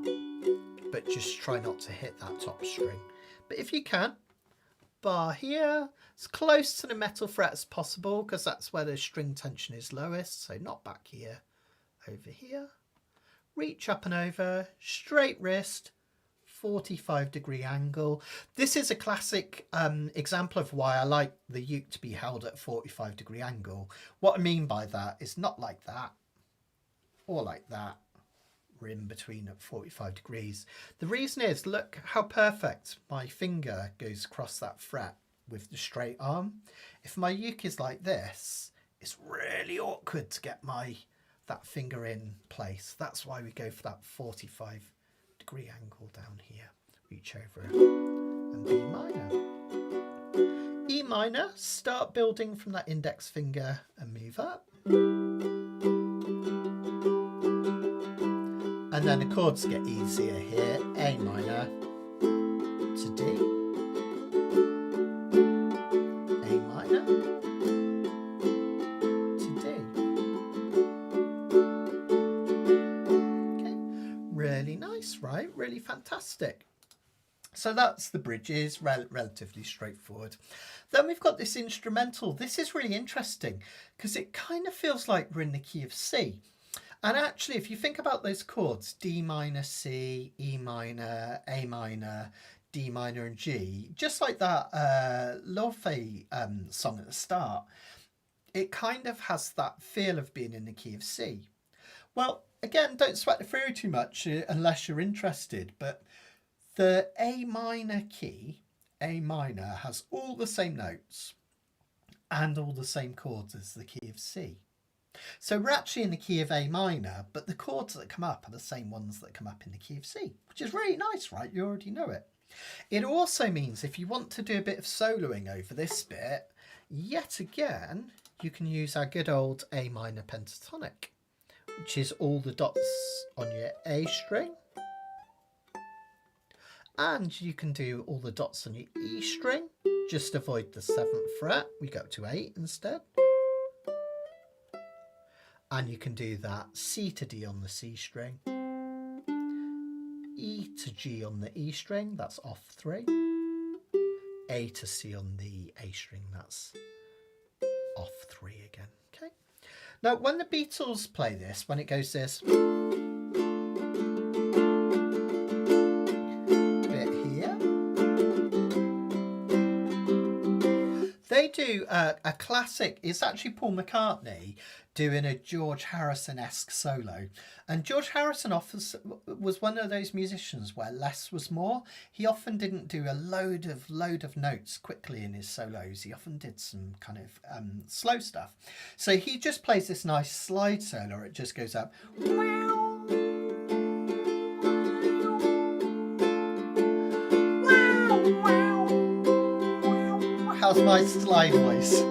but just try not to hit that top string. But if you can, bar here, as close to the metal fret as possible, because that's where the string tension is lowest. So not back here, over here. Reach up and over, straight wrist, 45-degree angle. This is a classic example of why I like the uke to be held at 45-degree angle. What I mean by that is not like that, or like that. We're in between at 45 degrees. The reason is, look how perfect my finger goes across that fret with the straight arm. If my uke is like this, it's really awkward to get that finger in place. That's why we go for that 45-degree angle down here. Reach over and B minor. E minor, start building from that index finger and move up. And then the chords get easier here. A minor, really fantastic. So that's the bridges, relatively straightforward. Then we've got this instrumental. This is really interesting because it kind of feels like we're in the key of C. And actually, if you think about those chords, D minor, C, E minor, A minor, D minor and G, just like that Laufey song at the start, it kind of has that feel of being in the key of C. Well, again, don't sweat the theory too much unless you're interested, but the A minor key, A minor, has all the same notes and all the same chords as the key of C. So we're actually in the key of A minor, but the chords that come up are the same ones that come up in the key of C, which is really nice, right? You already know it. It also means if you want to do a bit of soloing over this bit, yet again, you can use our good old A minor pentatonic, which is all the dots on your A string. And you can do all the dots on your E string. Just avoid the 7th fret. We go to 8 instead. And you can do that C to D on the C string. E to G on the E string, that's off 3. A to C on the A string, that's off 3 again. Okay. Now, when the Beatles play this, when it goes this bit here, they do a classic. It's actually Paul McCartney doing a George Harrison-esque solo. And George Harrison was one of those musicians where less was more. He often didn't do a load of notes quickly in his solos. He often did some kind of slow stuff. So he just plays this nice slide solo. It just goes up. How's my slide voice?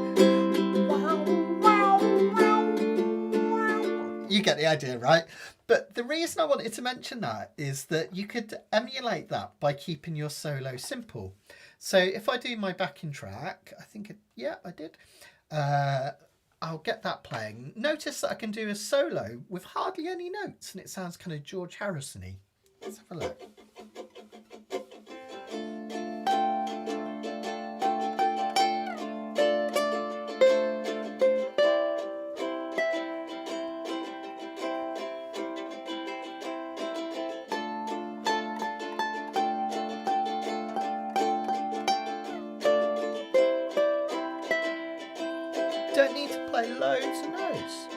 You get the idea, right? But the reason I wanted to mention that is that you could emulate that by keeping your solo simple. So if I do my backing track, I think, I did. I'll get that playing. Notice that I can do a solo with hardly any notes and it sounds kind of George Harrison-y. Let's have a look. Don't need to play loads of notes.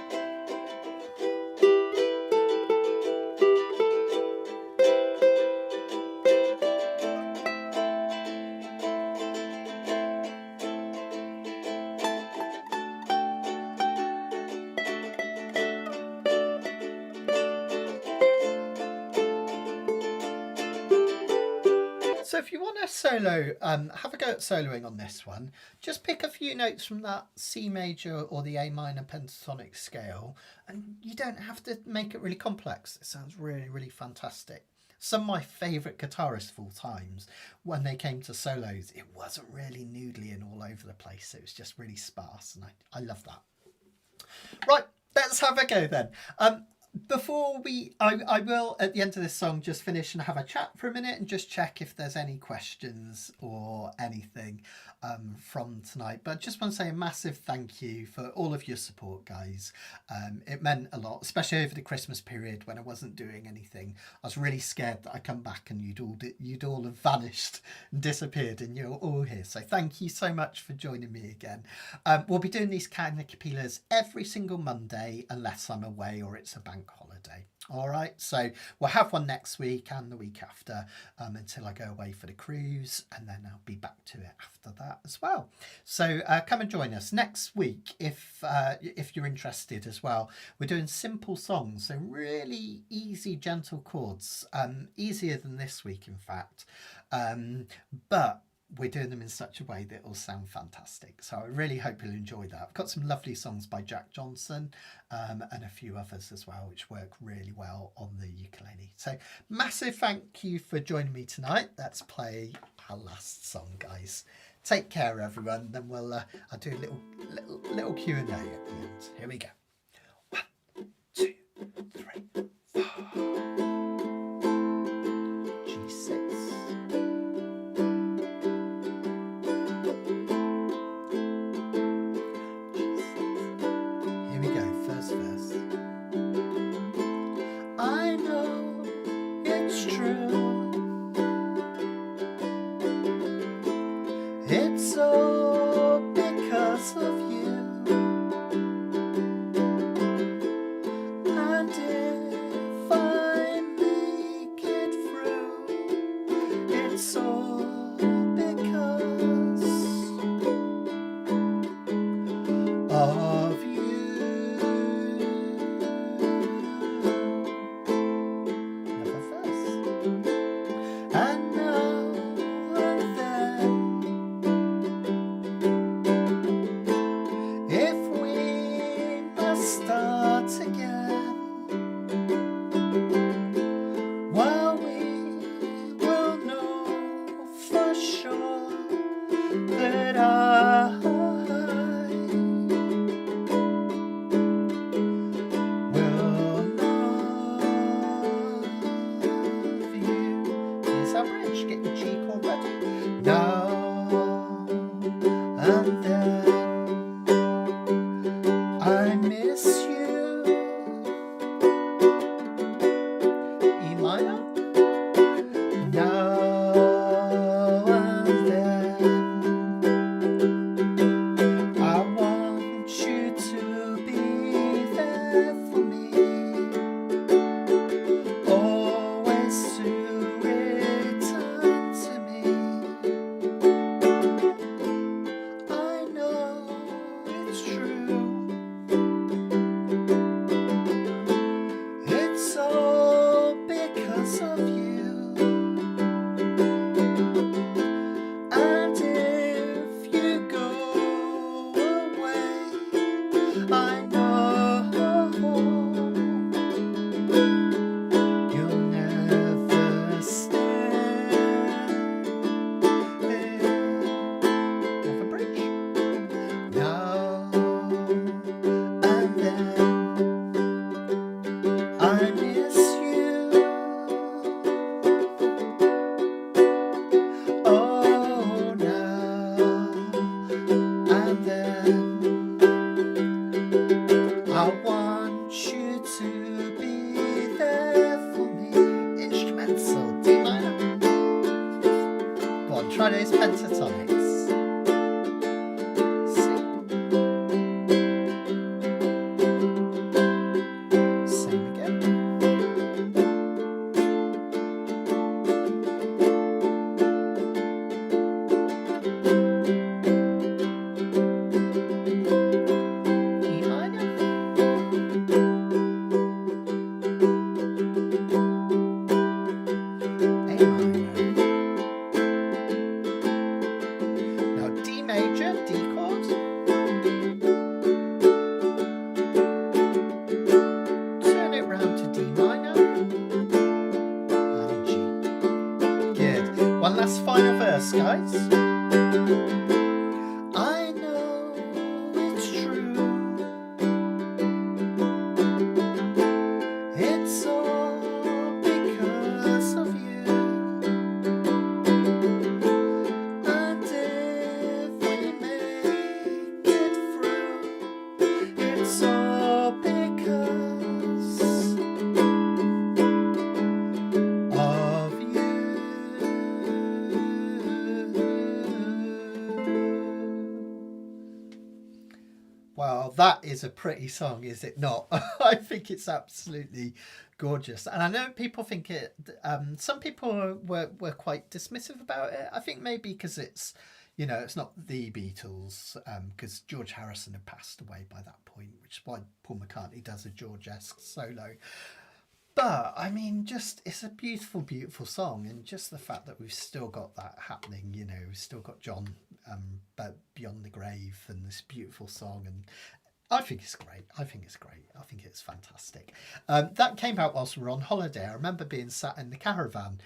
So if you want to solo, have a go at soloing on this one, just pick a few notes from that C major or the A minor pentatonic scale, and you don't have to make it really complex. It sounds really, really fantastic. Some of my favourite guitarists of all times, when they came to solos, it wasn't really noodly and all over the place. It was just really sparse, and I love that. Right, let's have a go then. Before I will at the end of this song just finish and have a chat for a minute and just check if there's any questions or anything from tonight. But I just want to say a massive thank you for all of your support, guys. It meant a lot, especially over the Christmas period when I wasn't doing anything. I was really scared that I'd come back and you'd all have vanished and disappeared, and you're all here. So thank you so much for joining me again. We'll be doing these Kanikapilas every single Monday unless I'm away or it's a bank holiday. All right, so we'll have one next week and the week after until I go away for the cruise, and then I'll be back to it after that as well. So come and join us next week if you're interested as well. We're doing simple songs, so really easy, gentle chords, easier than this week, in fact, but we're doing them in such a way that it will sound fantastic. So I really hope you'll enjoy that. I've got some lovely songs by Jack Johnson and a few others as well, which work really well on the ukulele. So massive thank you for joining me tonight. Let's play our last song, guys. Take care, everyone. Then we'll I'll do a little Q&A at the end. Here we go. 1, 2, 3, 4. And then I miss you. E minor. Now and then I want you to be there for me, always to return to me. I know it's true, it's all because of you. And if you go away, I know you'll never stay. Have a bridge. Now and then I miss you. Oh, now and then I want you to be there for me. Instrumental, D minor. Go on, try those pentatonics. Same again. E minor. A minor. Now D major, D chord. Turn it round to D minor and G. Good. One last final verse, guys. I know it's true, it's all because of you. And if we make it through, it's all because of you. Well, that is a pretty song, is it not? I think it's absolutely gorgeous. And I know people think it, some people were quite dismissive about it. I think maybe because it's, you know, it's not the Beatles, because George Harrison had passed away by that point, which is why Paul McCartney does a George-esque solo. But, I mean, just, it's a beautiful, beautiful song. And just the fact that we've still got that happening, you know, we've still got John but Beyond the Grave and this beautiful song. And I think it's great. I think it's great. I think it's fantastic. That came out whilst we were on holiday. I remember being sat in the caravan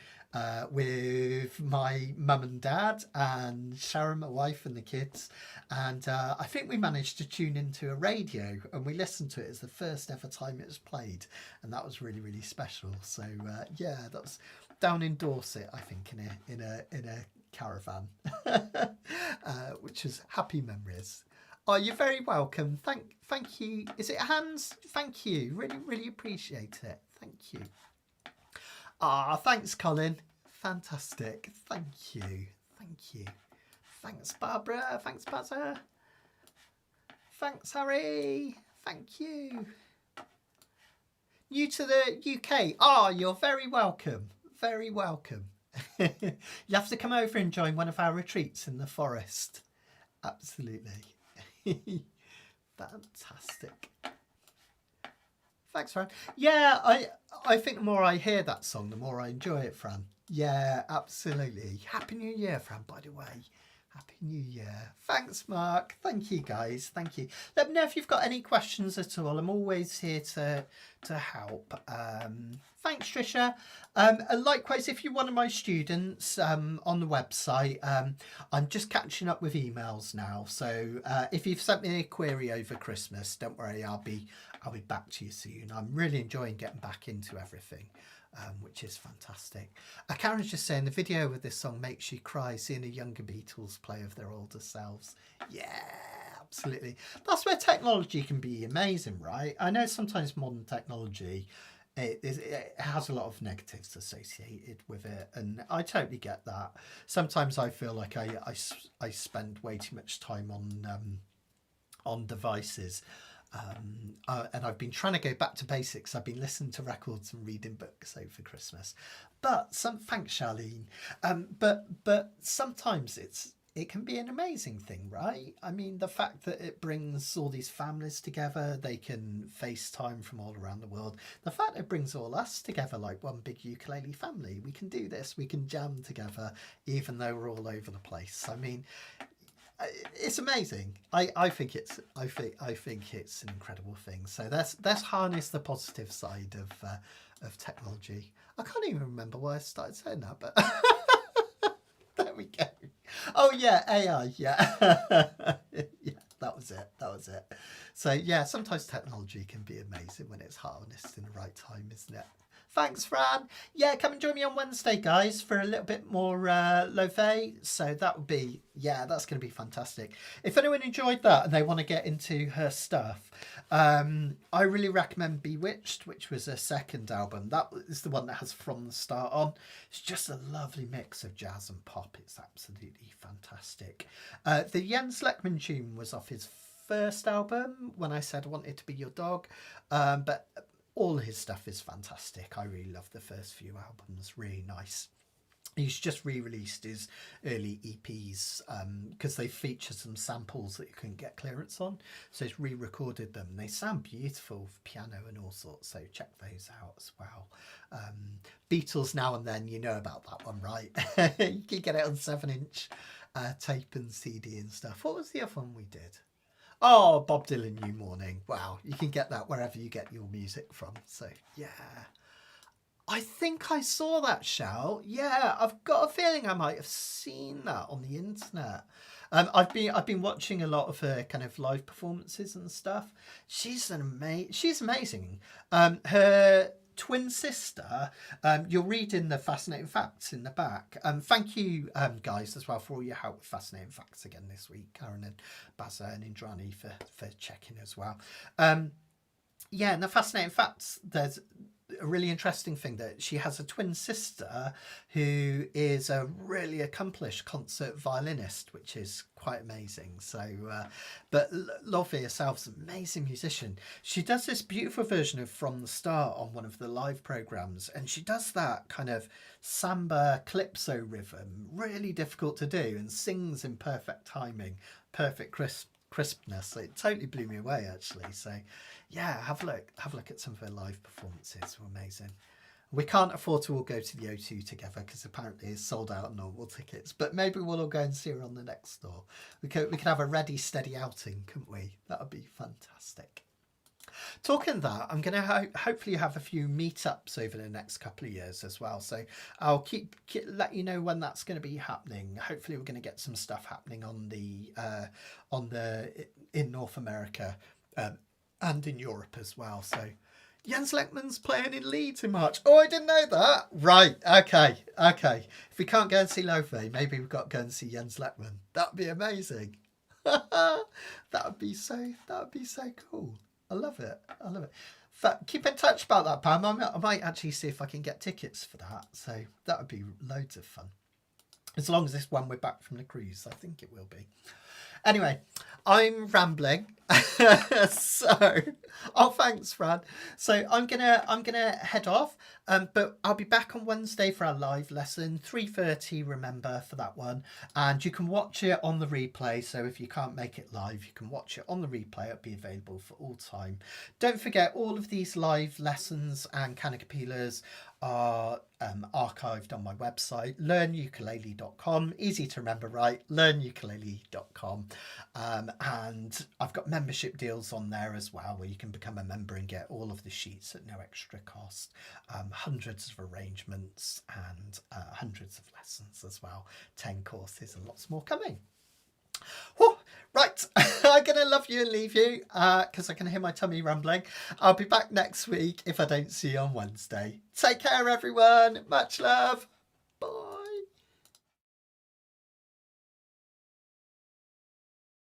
with my mum and dad and Sharon, my wife, and the kids. And I think we managed to tune into a radio and we listened to it as the first ever time it was played. And that was really, really special. So yeah, that was down in Dorset, I think, in a caravan, which was happy memories. Oh, you're very welcome. Thank you. Is it Hans? Thank you. Really, really appreciate it. Thank you. Ah, thanks, Colin. Fantastic. Thank you. Thank you. Thanks, Barbara. Thanks, Buzzer. Thanks, Harry. Thank you. New to the UK. Ah, you're very welcome. Very welcome. You have to come over and join one of our retreats in the forest. Absolutely. Fantastic. Thanks, Fran. Yeah, I think the more I hear that song, the more I enjoy it, Fran. Yeah, absolutely. Happy New Year, Fran, by the way. Happy New Year. Thanks, Mark. Thank you, guys. Thank you. Let me know if you've got any questions at all. I'm always here to help. Thanks, Trisha. Likewise, if you're one of my students on the website, I'm just catching up with emails now. So if you've sent me a query over Christmas, don't worry, I'll be back to you soon. I'm really enjoying getting back into everything. which is fantastic. Karen's just saying the video with this song makes you cry seeing a younger Beatles play of their older selves. Yeah, absolutely. That's where technology can be amazing, right? I know sometimes modern technology, it has a lot of negatives associated with it, and I totally get that. Sometimes I feel like I spend way too much time on devices. And I've been trying to go back to basics. I've been listening to records and reading books over Christmas. But thanks, Charlene. But sometimes it can be an amazing thing, right? I mean, the fact that it brings all these families together, they can FaceTime from all around the world. The fact it brings all us together like one big ukulele family. We can do this, we can jam together, even though we're all over the place. I mean, it's amazing. I think it's an incredible thing. So let's harness the positive side of technology. I can't even remember why I started saying that, but there we go. Oh yeah, AI. Yeah, yeah. That was it. So yeah, sometimes technology can be amazing when it's harnessed in the right time, isn't it? Thanks, Fran. Yeah, come and join me on Wednesday, guys, for a little bit more Laufey. So that would be, yeah, that's going to be fantastic. If anyone enjoyed that and they want to get into her stuff, I really recommend Bewitched, which was her second album. That is the one that has From the Start on. It's just a lovely mix of jazz and pop. It's absolutely fantastic. The Jens Lekman tune was off his first album, When I Said I Wanted to Be Your Dog. But all his stuff is fantastic. I really love the first few albums, really nice. He's just re-released his early EPs because they feature some samples that you couldn't get clearance on. So he's re-recorded them. They sound beautiful with piano and all sorts, so check those out as well. Beatles Now and Then, you know about that one, right? You can get it on 7-inch tape and CD and stuff. What was the other one we did? Oh, Bob Dylan, New Morning. Wow, you can get that wherever you get your music from. So, yeah. I think I saw that, Shell. Yeah, I've got a feeling I might have seen that on the internet. I've been watching a lot of her kind of live performances and stuff. She's amazing. Her twin sister, you'll read in the fascinating facts in the back. Thank you guys as well for all your help with fascinating facts again this week, Karen and Bazza and Indrani for checking as well. Yeah, and the fascinating facts, there's a really interesting thing that she has a twin sister who is a really accomplished concert violinist, which is quite amazing. So but Laufey herself's an amazing musician. She does this beautiful version of From the Start on one of the live programs, and she does that kind of samba calypso rhythm, really difficult to do, and sings in perfect timing, perfect crispness. It totally blew me away, actually. So yeah, have a look at some of her live performances. They're amazing. We can't afford to all go to the O2 together because apparently it's sold out on normal tickets, but maybe we'll all go and see her on the next door. We could have a ready steady outing, couldn't we? That would be fantastic. Talking of that, I'm going to hopefully have a few meetups over the next couple of years as well. So I'll let you know when that's going to be happening. Hopefully we're going to get some stuff happening in North America and in Europe as well. So Jens Lekman's playing in Leeds in March. Oh, I didn't know that. Right. Okay. If we can't go and see Laufey, maybe we've got to go and see Jens Lekman. That'd be amazing. That would be so cool. I love it. Keep in touch about that, Pam. I might actually see if I can get tickets for that. So that would be loads of fun. As long as this one we're back from the cruise, I think it will be. Anyway, I'm rambling. Thanks, Fran. So I'm gonna head off. But I'll be back on Wednesday for our live lesson, 3:30. Remember for that one, and you can watch it on the replay. So if you can't make it live, you can watch it on the replay. It'll be available for all time. Don't forget, all of these live lessons and Kanikapilas are archived on my website, learnukulele.com. Easy to remember, right? learnukulele.com. And I've got membership deals on there as well, where you can become a member and get all of the sheets at no extra cost. Hundreds of arrangements and hundreds of lessons as well. 10 courses and lots more coming. Whew. Right, I'm going to love you and leave you because I can hear my tummy rumbling. I'll be back next week if I don't see you on Wednesday. Take care, everyone. Much love. Bye.